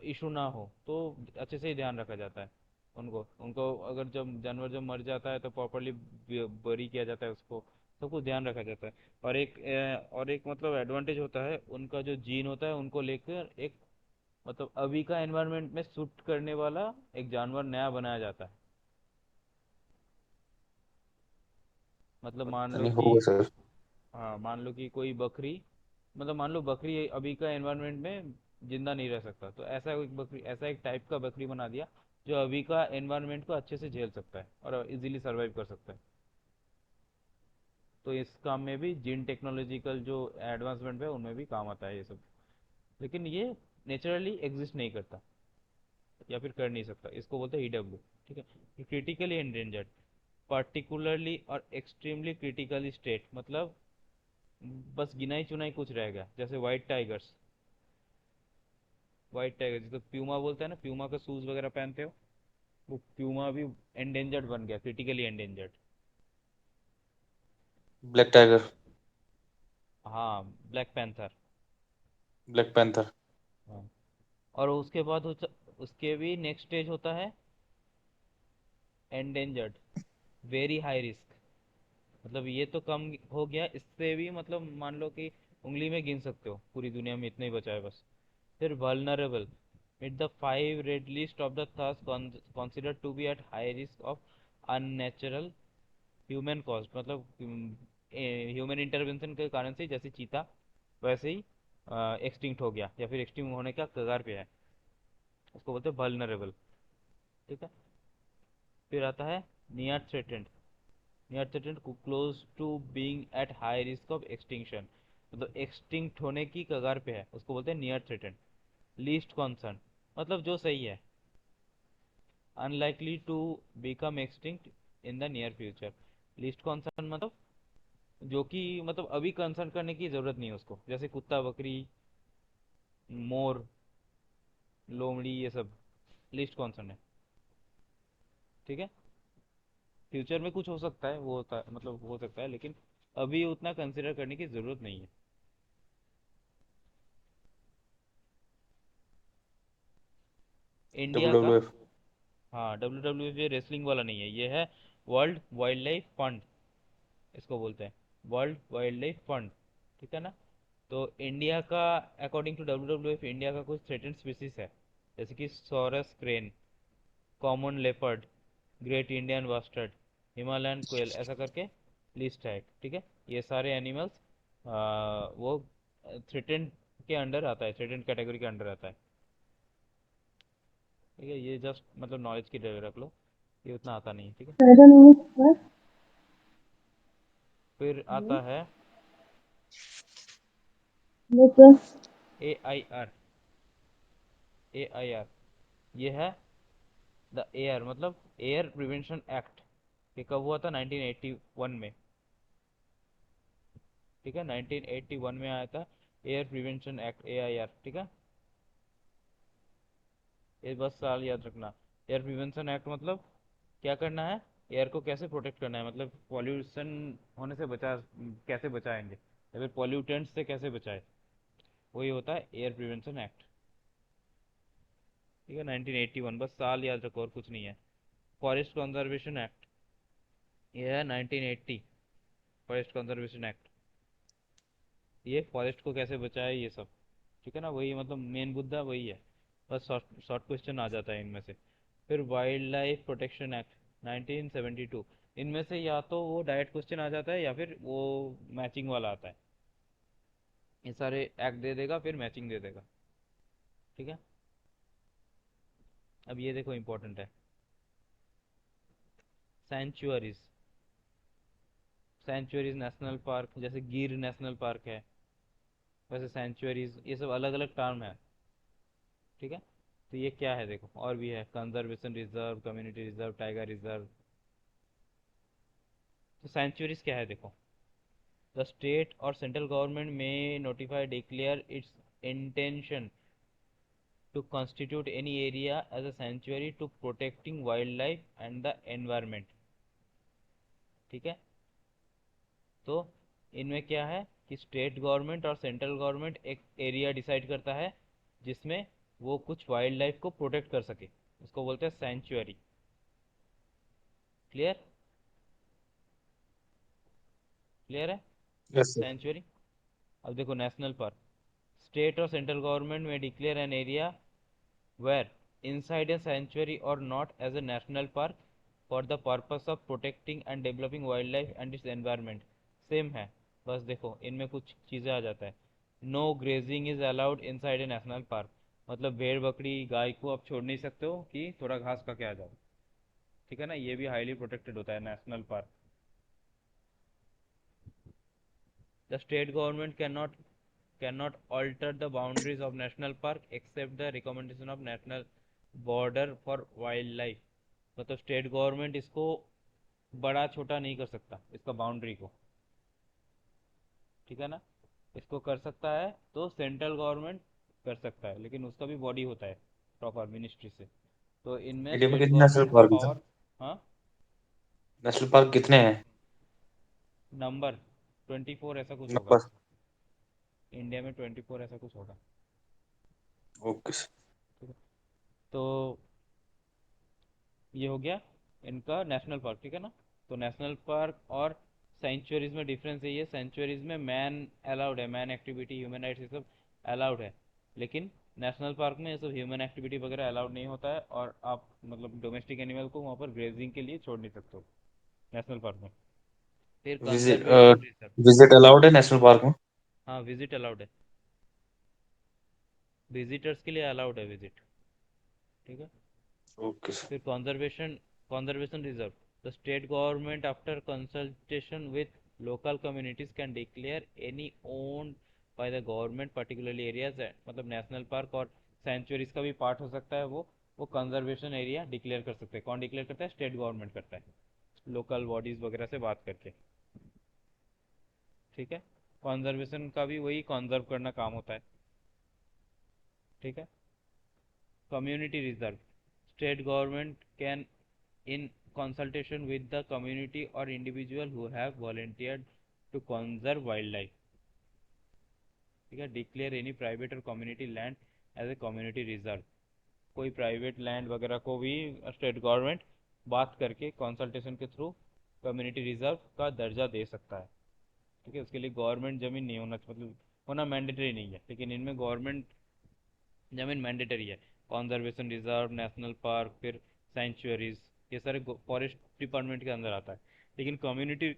इशू ना हो तो अच्छे से ही ध्यान रखा जाता है। उनको उनको अगर जब जानवर जब मर जाता है तो प्रॉपरली बरी किया जाता है उसको, सब कुछ ध्यान रखा जाता है। और एक मतलब एडवांटेज होता है, उनका जो जीन होता है उनको लेकर एक मतलब अभी का एनवायरनमेंट में सूट करने वाला एक जानवर नया बनाया जाता है। मतलब मान पता लो नहीं कि, होगा सर। हाँ मान लो कि कोई बकरी, मतलब मान लो बकरी अभी का एनवायरनमेंट में जिंदा नहीं रह सकता, तो ऐसा एक बकरी, ऐसा एक टाइप का बकरी बना दिया जो अभी का एनवायरनमेंट को अच्छे से झेल सकता है और इजीली सरवाइव कर सकता है। तो इस काम में भी जीन टेक्नोलॉजिकल जो एडवांसमेंट है उनमें भी काम आता है ये सब। लेकिन ये नेचुरली एग्जिस्ट नहीं करता या फिर कर नहीं सकता, इसको बोलते हैं EW। ठीक है, क्रिटिकली एंडेंजर्ड, पर्टिकुलरली और एक्सट्रीमली क्रिटिकली स्टेट, मतलब बस गिनाई चुनाई कुछ रह गया, जैसे व्हाइट टाइगर्स। व्हाइट टाइगर जिसको प्यूमा बोलते हैं ना, प्यूमा का शूज वगैरह पहनते हो, वो प्यूमा भी एंडेंजर्ड बन गया, क्रिटिकली एंडेंजर्ड। Black tiger. हाँ, ब्लैक पैंथर। Black panther. हाँ। और उसके बाद उसके भी नेक्स्ट स्टेज होता है एंडेंजर्ड, वेरी हाई रिस्क। मतलब ये तो कम हो गया, इससे भी मतलब मान लो कि उंगली में गिन सकते हो, पूरी दुनिया में इतने ही बचा है बस। फिर vulnerable, meet the 5 red list of the थर्स considered to be at high risk of unnatural human cost, मतलब ह्यूमन इंटरवेंशन के कारण से, जैसे चीता वैसे ही एक्सटिंक्ट हो गया या फिर एक्सटिंक्ट होने का कगार पे है, उसको बोलते हैं वल्नरेबल। ठीक है। फिर आता है near threatened. Near threatened close to being at high risk of extinction, मतलब एक्सटिंक्ट होने की कगार पे है, उसको बोलते हैं नियर थ्रेटेंड। लीस्ट कॉन्सर्न, मतलब जो सही है। Unlikely to become extinct in the near future. Least concern मतलब जो कि मतलब अभी कंसर्न करने की जरूरत नहीं है उसको, जैसे कुत्ता, बकरी, मोर, लोमड़ी, ये सब लीस्ट कॉन्सर्न है। ठीक है। फ्यूचर में कुछ हो सकता है, वो होता मतलब हो सकता है, लेकिन अभी उतना कंसिडर करने की जरूरत नहीं है। इंडिया डब्ल्यू का, डब्ल्यू एफ। हाँ डब्ल्यू डब्ल्यू एफ रेसलिंग वाला नहीं है, ये है वर्ल्ड वाइल्ड लाइफ फंड, इसको बोलते हैं वर्ल्ड वाइल्ड लाइफ फंड। ठीक है ना। तो इंडिया का, according to W W F, India का कुछ थ्रेटेंड स्पीसीज है, जैसे कि sarus crane, common leopard, great Indian bustard, Himalayan koel, ऐसा करके लिस्ट है। ठीक है। ये सारे एनिमल्स वो थ्रेटेंड के अंडर आता है, थ्रेटेंड कैटेगरी के अंडर आता है। ठीक है। ये जस्ट मतलब नॉलेज की जगह रख लो, ये उतना आता नहीं है। ठीक है। I don't know what. फिर आता है Later, A I R. A I R ये है द एयर, मतलब एयर प्रिवेंशन एक्ट। ये कब हुआ था? 1981 में। ठीक है, 1981 में आया था air prevention act, A I R. ठीक है। ये बस साल याद रखना। एयर प्रिवेंशन एक्ट मतलब क्या करना है, एयर को कैसे प्रोटेक्ट करना है, मतलब पॉल्यूशन होने से बचा, कैसे बचाएंगे, या फिर पॉल्यूटेंट्स से कैसे बचाए, वही होता है एयर प्रिवेंशन एक्ट। ठीक है, 1981, बस साल याद रखो और कुछ नहीं है। फॉरेस्ट कंजर्वेशन एक्ट, ये है 1980, फॉरेस्ट कंजर्वेशन एक्ट। ये फॉरेस्ट को कैसे बचाए ये सब। ठीक है ना, वही मतलब मेन मुद्दा वही है। बस शॉर्ट शॉर्ट क्वेश्चन आ जाता है इनमें से। फिर वाइल्ड लाइफ प्रोटेक्शन एक्ट 1972, इनमें से या तो वो डायरेक्ट क्वेश्चन आ जाता है या फिर वो मैचिंग वाला आता है। ये सारे एक्ट दे देगा फिर मैचिंग दे देगा। ठीक है। अब ये देखो इंपॉर्टेंट है, सेंचुअरीज। सेंचुअरीज नेशनल पार्क, जैसे गिर नेशनल पार्क है, वैसे सेंचुअरीज, ये सब अलग अलग टर्म है। ठीक है। तो ये क्या है देखो, और भी है, conservation reserve, community reserve, tiger reserve. तो सेंचुरीज क्या है देखो, द स्टेट और सेंट्रल गवर्नमेंट में notify declare its intention to constitute any area as a sanctuary to protecting wildlife and the environment। ठीक है। तो इनमें क्या है कि स्टेट गवर्नमेंट और सेंट्रल गवर्नमेंट एक एरिया डिसाइड करता है जिसमें वो कुछ वाइल्ड लाइफ को प्रोटेक्ट कर सके, उसको बोलते हैं सेंचुअरी। क्लियर? क्लियर है? Yes sir. सेंचुरी। अब देखो नेशनल पार्क, स्टेट और सेंट्रल गवर्नमेंट में declare an area where inside a sanctuary or not as a national park for the purpose of protecting and developing wildlife and its environment। Same है, बस देखो इनमें कुछ चीज़ें आ जाता है। No grazing is allowed inside a national park, मतलब भेड़ बकरी गाय को आप छोड़ नहीं सकते हो कि थोड़ा घास खा के आ जाओ। ठीक है ना, ये भी हाईली प्रोटेक्टेड होता है national park. The state government cannot alter the boundaries of national park except the recommendation of national border for wildlife। मतलब स्टेट गवर्नमेंट इसको बड़ा छोटा नहीं कर सकता, इसका बाउंड्री को। ठीक है ना। इसको कर सकता है तो सेंट्रल गवर्नमेंट कर सकता है, लेकिन उसका भी बॉडी होता है प्रॉपर मिनिस्ट्री से। तो इनमें इंडिया में स्टेट कितने नेशनल गवर्नमेंट का पार्क है सर? पावर। हाँ, नेशनल पार्क कितने हैं? नंबर 24 ऐसा कुछ होगा। नंबर। इंडिया में 24 ऐसा कुछ होगा। Okay sir. ठीक है, तो ये हो गया इनका नेशनल पार्क, ठीक है ना। तो नेशनल पार्क और सेंचुरीज में डिफरेंस यही है, सेंचुरीज में मैन अलाउड है, मैन एक्टिविटी ह्यूमन राइट्स ये सब अलाउड है, लेकिन नेशनल पार्क में ये सब ह्यूमन एक्टिविटी वगैरह अलाउड नहीं होता है, और आप मतलब डोमेस्टिक एनिमल को वहाँ पर ग्रेजिंग के लिए छोड़ नहीं सकते हो नेशनल पार्क में। फिर visit conservation reserve. Visit allowed है नेशनल पार्क में? हाँ, विजिट अलाउड है, विजिटर्स के लिए अलाउड है विजिट। ठीक है। Okay sir. फिर conservation reserve. The state government, after consultation with local communities, can declare any owned by the government particularly areas है, मतलब नेशनल पार्क और सेंचुरीज का भी पार्ट हो सकता है वो कंजर्वेशन एरिया डिक्लेयर कर सकते हैं। कौन डिक्लेयर करता है? स्टेट गवर्नमेंट करता है, लोकल बॉडीज वगैरह से बात करके। ठीक है। कंजर्वेशन का भी वही कंजर्व करना काम होता है। ठीक है। Community reserve. State government can, in consultation with the community or individual who have volunteered to conserve wildlife, ठीक है, डिक्लेयर एनी प्राइवेट और community land as a community reserve. कोई प्राइवेट लैंड वगैरह को भी स्टेट गवर्नमेंट बात करके कंसल्टेशन के थ्रू कम्युनिटी रिजर्व का दर्जा दे सकता है। ठीक है, उसके लिए गवर्नमेंट ज़मीन नहीं होना, मतलब होना मैंडेटरी नहीं है, लेकिन इनमें गवर्नमेंट ज़मीन मैंडेटरी है। कंजर्वेशन रिजर्व, नेशनल पार्क, फिर सेंचुरीज, ये सारे फॉरेस्ट डिपार्टमेंट के अंदर आता है। लेकिन कम्युनिटी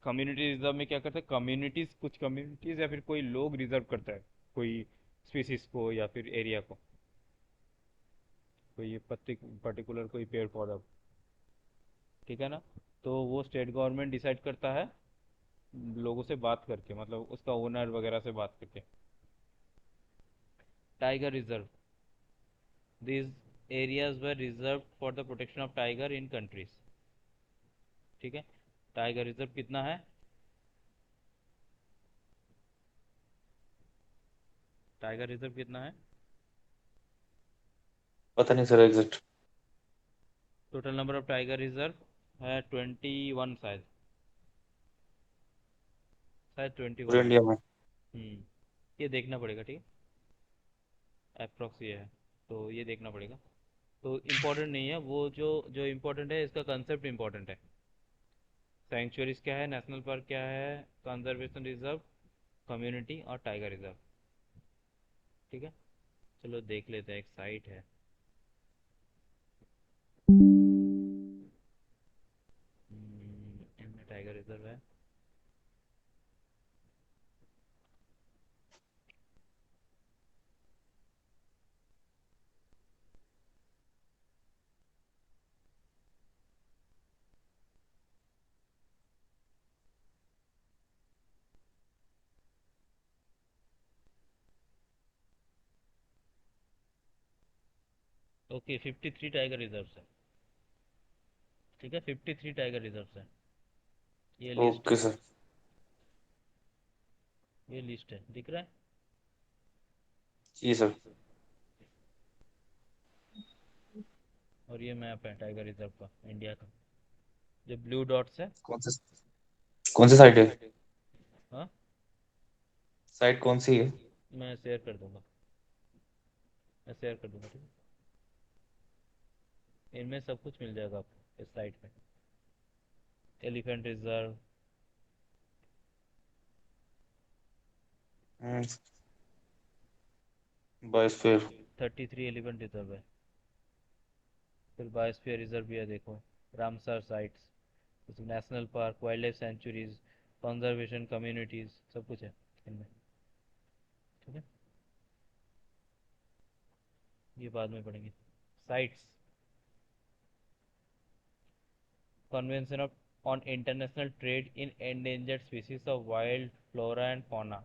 कम्युनिटी रिजर्व में क्या करते हैं, कम्युनिटीज, कुछ कम्युनिटीज या फिर कोई लोग रिजर्व करता है कोई स्पीसीज को या फिर एरिया को, कोई पर्टिकुलर कोई पेड़ पौधा। ठीक है ना। तो वो स्टेट गवर्नमेंट डिसाइड करता है लोगों से बात करके, मतलब उसका ओनर वगैरह से बात करके। Tiger reserve. These areas were reserved for the protection of tiger in countries। ठीक है। टाइगर रिजर्व कितना है? टाइगर रिजर्व कितना है? पता नहीं sir exact. Total number of tiger reserve है 21 शायद, शायद ट्वेंटी पूरे वन है। इंडिया में? ये देखना पड़ेगा, ठीक है, अप्रॉक्स ये है, तो ये देखना पड़ेगा। तो इम्पोर्टेंट नहीं है वो, जो जो इम्पोर्टेंट है इसका कंसेप्ट इम्पोर्टेंट है। सेंचुरीज क्या है, नेशनल पार्क क्या है, कंजर्वेशन रिजर्व, कम्युनिटी और टाइगर रिजर्व। ठीक है। चलो देख लेते हैं, एक साइट है। इनमें टाइगर रिजर्व है। ओके, 53 टाइगर रिजर्व है। ठीक है, 53 टाइगर रिजर्व है। ये लिस्ट ओके है, सर। ये लिस्ट है, दिख रहा है। जी सर। और ये मैप है टाइगर रिजर्व का, इंडिया का, जो ब्लू डॉट्स है। कौन सी साइड है? हाँ, साइड कौन सी है? मैं शेयर कर दूंगा, मैं शेयर कर दूंगा, ठीक है। इनमें सब कुछ मिल जाएगा आपको इस साइट पे। Elephant reserve. Biosphere. 33 elephant reserve है। फिर बायोस्फीयर रिजर्व भी है, देखो, Ramsar sites, national park, wild life sanctuaries, conservation communities, सब कुछ है इनमें। ठीक है, ये बाद में पढ़ेंगे। Sites. Convention of on international trade in endangered species of wild flora and fauna,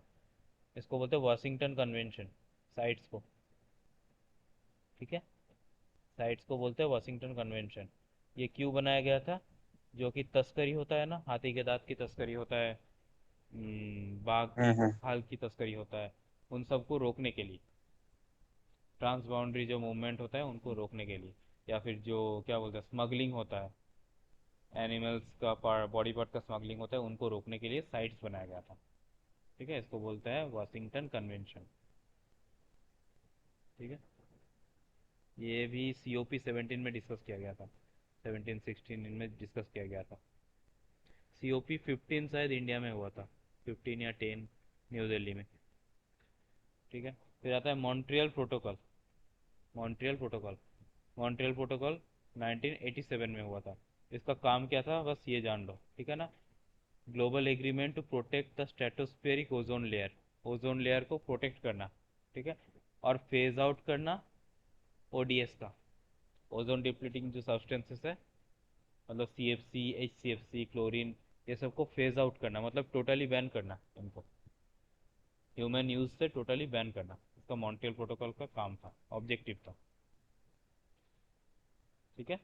इसको बोलते हैं वाशिंगटन कन्वेंशन, साइट्स को। ठीक है, साइट्स को बोलते हैं वाशिंगटन कन्वेंशन। ये क्यों बनाया गया था? जो कि तस्करी होता है ना, हाथी के दांत की तस्करी होता है, बाघ हम्म। भाल की तस्करी होता है, उन सबको रोकने के लिए। ट्रांस बाउंड्री जो मूवमेंट होता है उनको रोकने के लिए, या फिर जो क्या बोलते हैं स्मगलिंग होता है, एनिमल्स का बॉडी पार्ट का स्मगलिंग होता है, उनको रोकने के लिए साइट्स बनाया गया था। ठीक है, इसको बोलते हैं वाशिंगटन कन्वेंशन। ठीक है, ये भी COP 17 में डिस्कस किया गया था, 17-16 इनमें डिस्कस किया गया था। COP 15 शायद इंडिया में हुआ था, 15 या 10 न्यू दिल्ली में। ठीक है, फिर आता है Montreal protocol. Montreal protocol Montreal protocol 1987 में हुआ था। इसका काम क्या था बस ये जान लो, ठीक है ना। Global agreement to protect the stratospheric ozone layer, ozone layer को प्रोटेक्ट करना। ठीक है, और फेज आउट करना ODS का, ओजोन डिप्लीटिंग जो सब्सटेंसेस है, मतलब CFC, HCFC, क्लोरीन, ये सबको फेज आउट करना, मतलब टोटली बैन करना इनको, ह्यूमन यूज से टोटली बैन करना। इसका मॉन्ट्रियल प्रोटोकॉल का काम था, ऑब्जेक्टिव था। ठीक है,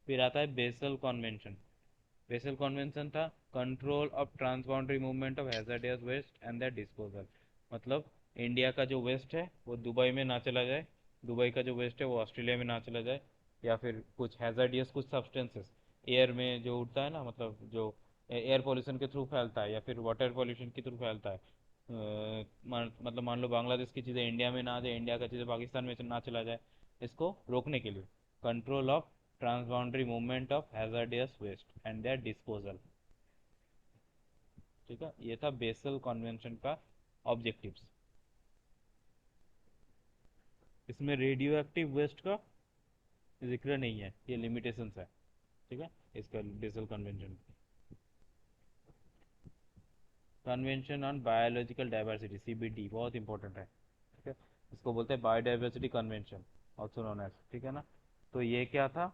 फिर आता है बेसल कॉन्वेंशन। बेसल कॉन्वेंशन था control of transboundary movement of hazardous waste and their disposal. मतलब इंडिया का जो वेस्ट है वो दुबई में ना चला जाए, दुबई का जो वेस्ट है वो ऑस्ट्रेलिया में ना चला जाए, या फिर कुछ हैजार्डियस कुछ सब्सटेंसेस एयर में जो उड़ता है ना, मतलब जो एयर पोल्यूशन के थ्रू फैलता है या फिर वाटर पोल्यूशन के थ्रू फैलता है, मतलब मान लो बांग्लादेश की चीज़ें इंडिया में ना आ जाए, इंडिया का चीज़ें पाकिस्तान में ना चला जाए, इसको रोकने के लिए control of transboundary movement of hazardous waste and their disposal. ठीक है, ये था बेसल कन्वेंशन का ऑब्जेक्टिव्स। इसमें रेडियो एक्टिव वेस्ट का जिक्र नहीं है, ये लिमिटेशंस है। ठीक है, इसका Basel convention. Convention on biological diversity, CBD, बहुत इंपॉर्टेंट है। ठीक है, इसको बोलते हैं biodiversity convention, also known as. ठीक है ना, तो ये क्या था,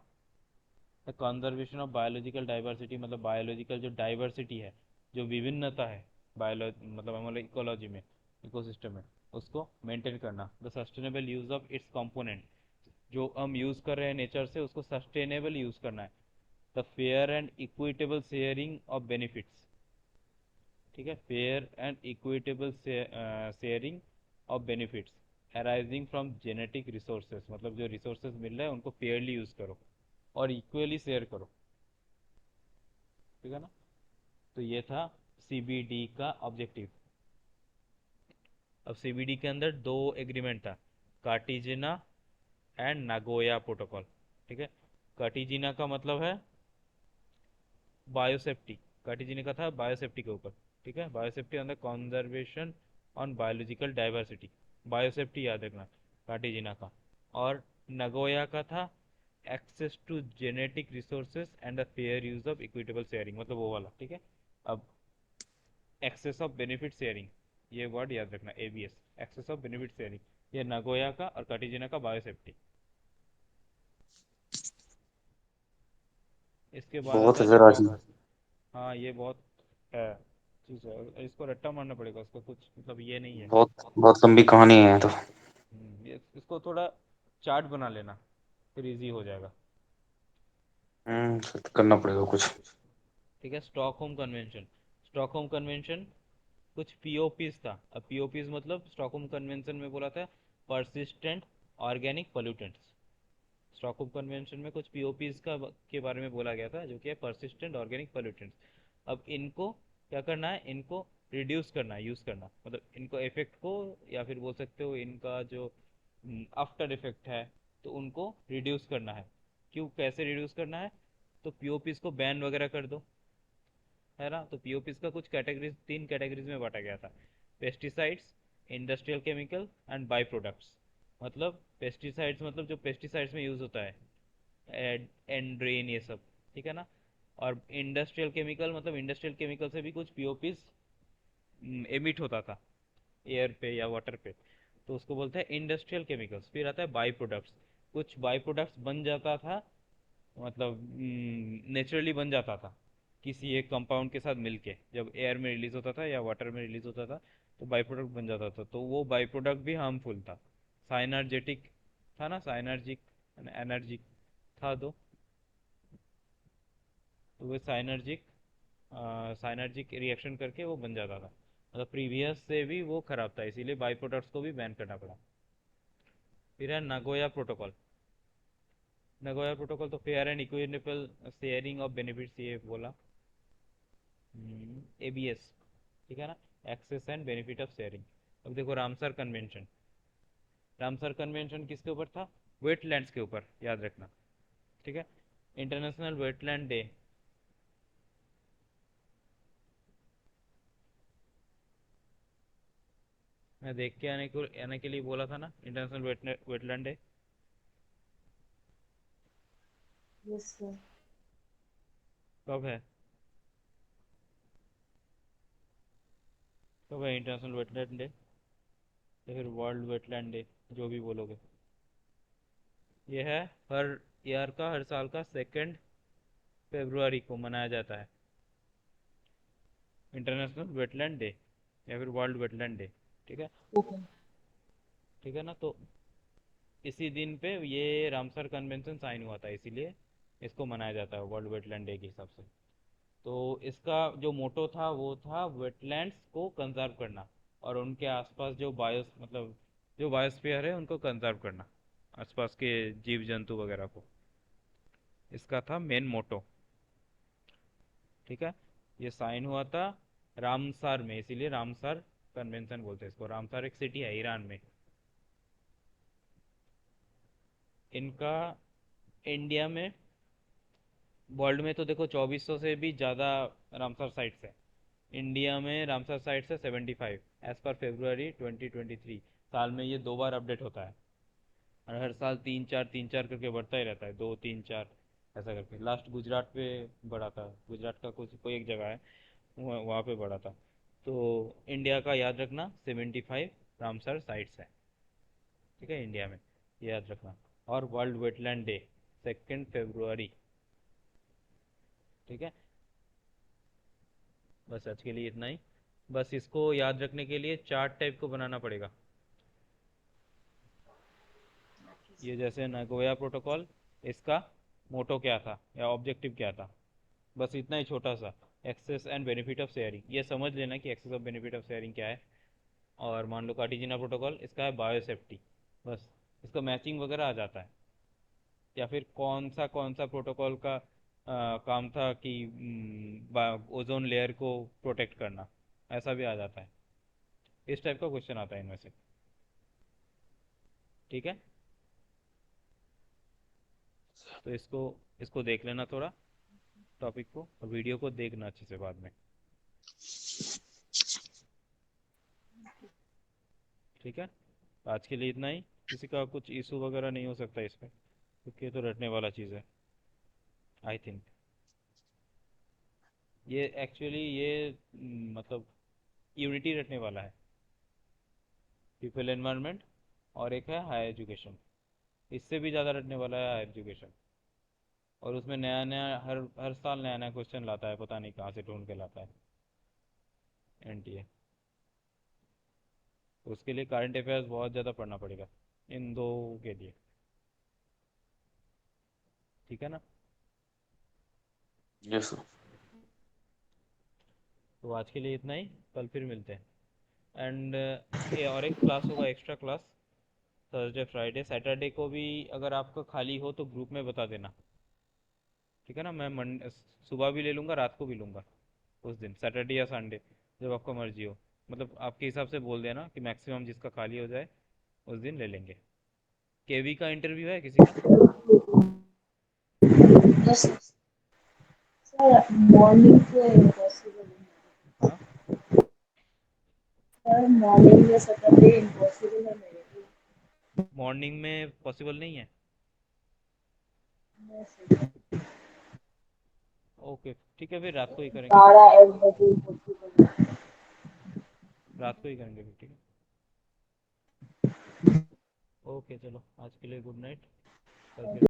कंजर्वेशन ऑफ बायोलॉजिकल डाइवर्सिटी, मतलब बायोलॉजिकल जो डाइवर्सिटी है, जो विभिन्नता है बायोलॉ मतलब हमारे इकोलॉजी में, इकोसिस्टम में, उसको मेंटेन करना। The sustainable use of its component, जो हम यूज़ कर रहे हैं नेचर से उसको सस्टेनेबल यूज़ करना है। The fair and equitable sharing of benefits. ठीक है, fair and equitable sharing of benefits arising from genetic resources, मतलब जो रिसोर्सेज मिल रहे हैं उनको फेयरली यूज़ करो और इक्वली शेयर करो। ठीक है ना, तो ये था CBD का ऑब्जेक्टिव। अब CBD के अंदर दो एग्रीमेंट था, कार्टिजिना एंड नागोया प्रोटोकॉल। ठीक है, कार्टिजिना का मतलब है बायोसेफ्टी, कार्टिजिना का था बायोसेफ्टी के ऊपर। ठीक है, बायोसेफ्टी अंदर conservation on biological diversity, biosafety याद रखना कार्टिजिना का। और नगोया का था access to genetic resources and the fair use of equitable sharing, मतलब वो वाला। ठीक है, अब एक्सेस ऑफ बेनिफिट शेयरिंग, ये वर्ड याद रखना, ABS, access of benefit sharing, ये नगोया का और कार्टिजिना का बायोसेफ्टी। इसके बाद बहुत आता है है फिर आज। स्टॉक। हाँ ये बहुत है चीज़ है, इसको रट्टा मारना पड़ेगा, उसका कुछ मतलब ये नहीं है। बहुत बहुत लंबी कहानी है तो। इसको थोड़ा चार्ट बना लेना, फिर इजी हो जाएगा। फिर तो करना पड़ेगा कुछ। ठीक है, स्टॉकहोम कन्वेंशन। स्टॉकहोम कन्वेंशन कुछ POPs था। अब POPs मतलब स्टॉकहोम कन्वेंशन में बोला था persistent organic pollutants. Stockholm convention में कुछ POPs का के बारे में बोला गया था, जो कि है परसिस्टेंट ऑर्गेनिक पोल्यूटेंट्स। अब इनको क्या करना है, इनको रिड्यूस करना है, यूज़ करना, मतलब इनको इफेक्ट को, या फिर बोल सकते हो इनका जो आफ्टर इफेक्ट है, तो उनको रिड्यूस करना है। क्यों, कैसे रिड्यूस करना है, तो POPs को बैन वगैरह कर दो, है ना। तो POPs का कुछ कैटेगरीज, 3 कैटेगरीज में बांटा गया था, pesticides, industrial chemical and by products. मतलब पेस्टिसाइड्स मतलब जो पेस्टिसाइड्स में यूज़ होता है, एंड्रेन ये सब। ठीक है ना, और इंडस्ट्रियल केमिकल मतलब इंडस्ट्रियल केमिकल से भी कुछ POPs एमिट होता था एयर पे या वाटर पे, तो उसको बोलते हैं इंडस्ट्रियल केमिकल्स। फिर आता है बाई प्रोडक्ट्स, कुछ बाई प्रोडक्ट्स बन जाता था, मतलब नेचुरली बन जाता था किसी एक कंपाउंड के साथ मिलके, जब एयर में रिलीज होता था या वाटर में रिलीज होता था तो बाई प्रोडक्ट बन जाता था, तो वो बाई प्रोडक्ट भी हार्मफुल था। साइनर्जेटिक था ना, साइनर्जिक एनर्जिक था दो, तो वो साइनर्जिक साइनर्जिक रिएक्शन करके वो बन जाता था, मतलब प्रीवियस से भी वो खराब था, इसीलिए बाई प्रोडक्ट्स को भी बैन करना पड़ा। फिर है नगोया प्रोटोकॉल। नगोया प्रोटोकॉल तो fair and equitable sharing of benefits ये बोला। एबीएस, ठीक है ना, access and benefit of sharing. अब देखो रामसर कन्वेंशन। रामसर कन्वेंशन किसके ऊपर था? वेटलैंड्स के ऊपर, याद रखना, ठीक है। इंटरनेशनल वेटलैंड डे, मैं देख के आने के लिए बोला था ना, international wetland day Yes, sir. कब है? कब है इंटरनेशनल वेटलैंड डे, या फिर वर्ल्ड वेटलैंड डे, जो भी बोलोगे। ये है हर ईयर का, हर साल का 2 फरवरी को मनाया जाता है, इंटरनेशनल वेटलैंड डे या फिर वर्ल्ड वेटलैंड डे, ठीक है। Okay. ठीक है ना, तो इसी दिन पे ये रामसर कन्वेंशन साइन हुआ था, इसीलिए इसको मनाया जाता है वर्ल्ड वेटलैंड डे के हिसाब से। तो इसका जो मोटो था वो था वेटलैंड्स को कंजर्व करना, और उनके आसपास जो बायोस मतलब जो बायोस्फीयर है उनको कंजर्व करना, आसपास के जीव जंतु वगैरह को। इसका था मेन मोटो, ठीक है। ये साइन हुआ था रामसार में, इसीलिए रामसार कन्वेंशन बोलते हैं इसको। रामसार एक सिटी है ईरान में। इनका इंडिया में, वर्ल्ड में तो देखो 2400 से भी ज़्यादा रामसर साइट्स है। इंडिया में रामसर साइट्स है 75 एज पर फेब्रुआरी 2023। साल में ये 2 बार अपडेट होता है, और हर साल 3 4 करके बढ़ता ही रहता है, 2 3 4 ऐसा करके। लास्ट गुजरात पे बढ़ा था, गुजरात का कुछ कोई एक जगह है, वहाँ पे बढ़ा था। तो इंडिया का याद रखना 75 रामसर साइट्स है, ठीक है, इंडिया में, ये याद रखना। और वर्ल्ड वेटलैंड डे 2 फरवरी, ठीक है। बस आज के लिए इतना ही। बस इसको याद रखने के लिए चार्ट टाइप को बनाना पड़ेगा। ये जैसे नगोया प्रोटोकॉल, इसका मोटो क्या था या ऑब्जेक्टिव क्या था, बस इतना ही छोटा सा। Access and benefit of sharing, ये समझ लेना कि access of benefit of sharing क्या है। और मान लो कार्टिजिना प्रोटोकॉल, इसका है बायोसेफ्टी, बस इसका मैचिंग वगैरह आ जाता है। या फिर कौन सा प्रोटोकॉल का काम था कि ओजोन लेयर को प्रोटेक्ट करना, ऐसा भी आ जाता है। इस टाइप का क्वेश्चन आता है इनमें से, ठीक है। तो इसको इसको देख लेना थोड़ा, टॉपिक को, और वीडियो को देखना अच्छे से बाद में, ठीक है। आज के लिए इतना ही। किसी का कुछ इशू वगैरह नहीं हो सकता इसमें, क्योंकि ये तो रटने वाला चीज़ है, आई थिंक। ये एक्चुअली ये मतलब यूनिटी रटने वाला है, पीपल एनवायरनमेंट, और एक है हायर एजुकेशन। इससे भी ज़्यादा रटने वाला है हायर एजुकेशन। और उसमें नया नया हर हर साल नया नया क्वेश्चन लाता है, पता नहीं कहाँ से ढूंढ के लाता है एनटीए। तो उसके लिए करंट अफेयर्स बहुत ज़्यादा पढ़ना पड़ेगा इन दो के लिए, ठीक है ना। Yes sir. तो आज के लिए इतना ही, कल फिर मिलते हैं। एंड ये और एक क्लास होगा, extra class, Thursday Friday Saturday को भी। अगर आपका खाली हो तो ग्रुप में बता देना, ठीक है ना। मैं सुबह भी ले लूँगा, रात को भी लूँगा, उस दिन सैटरडे या संडे, जब आपका मर्जी हो। मतलब आपके हिसाब से बोल देना कि मैक्सिमम जिसका खाली हो जाए उस दिन ले लेंगे। केवी का इंटरव्यू है किसी का? Yes, sir. Sir, morning से impossible है। हाँ, सर मॉर्निंग या सैटरडे इम्पॉसिबल है मेरे लिए। मॉर्निंग में पॉसिबल नहीं है? Yes, sir. ओके, ठीक है, फिर रात को ही करेंगे। 12 1 बजे इम्पॉसिबल है। रात को ही करेंगे फिर, ठीक है। ओके चलो, आज के लिए गुड नाइट, कल फिर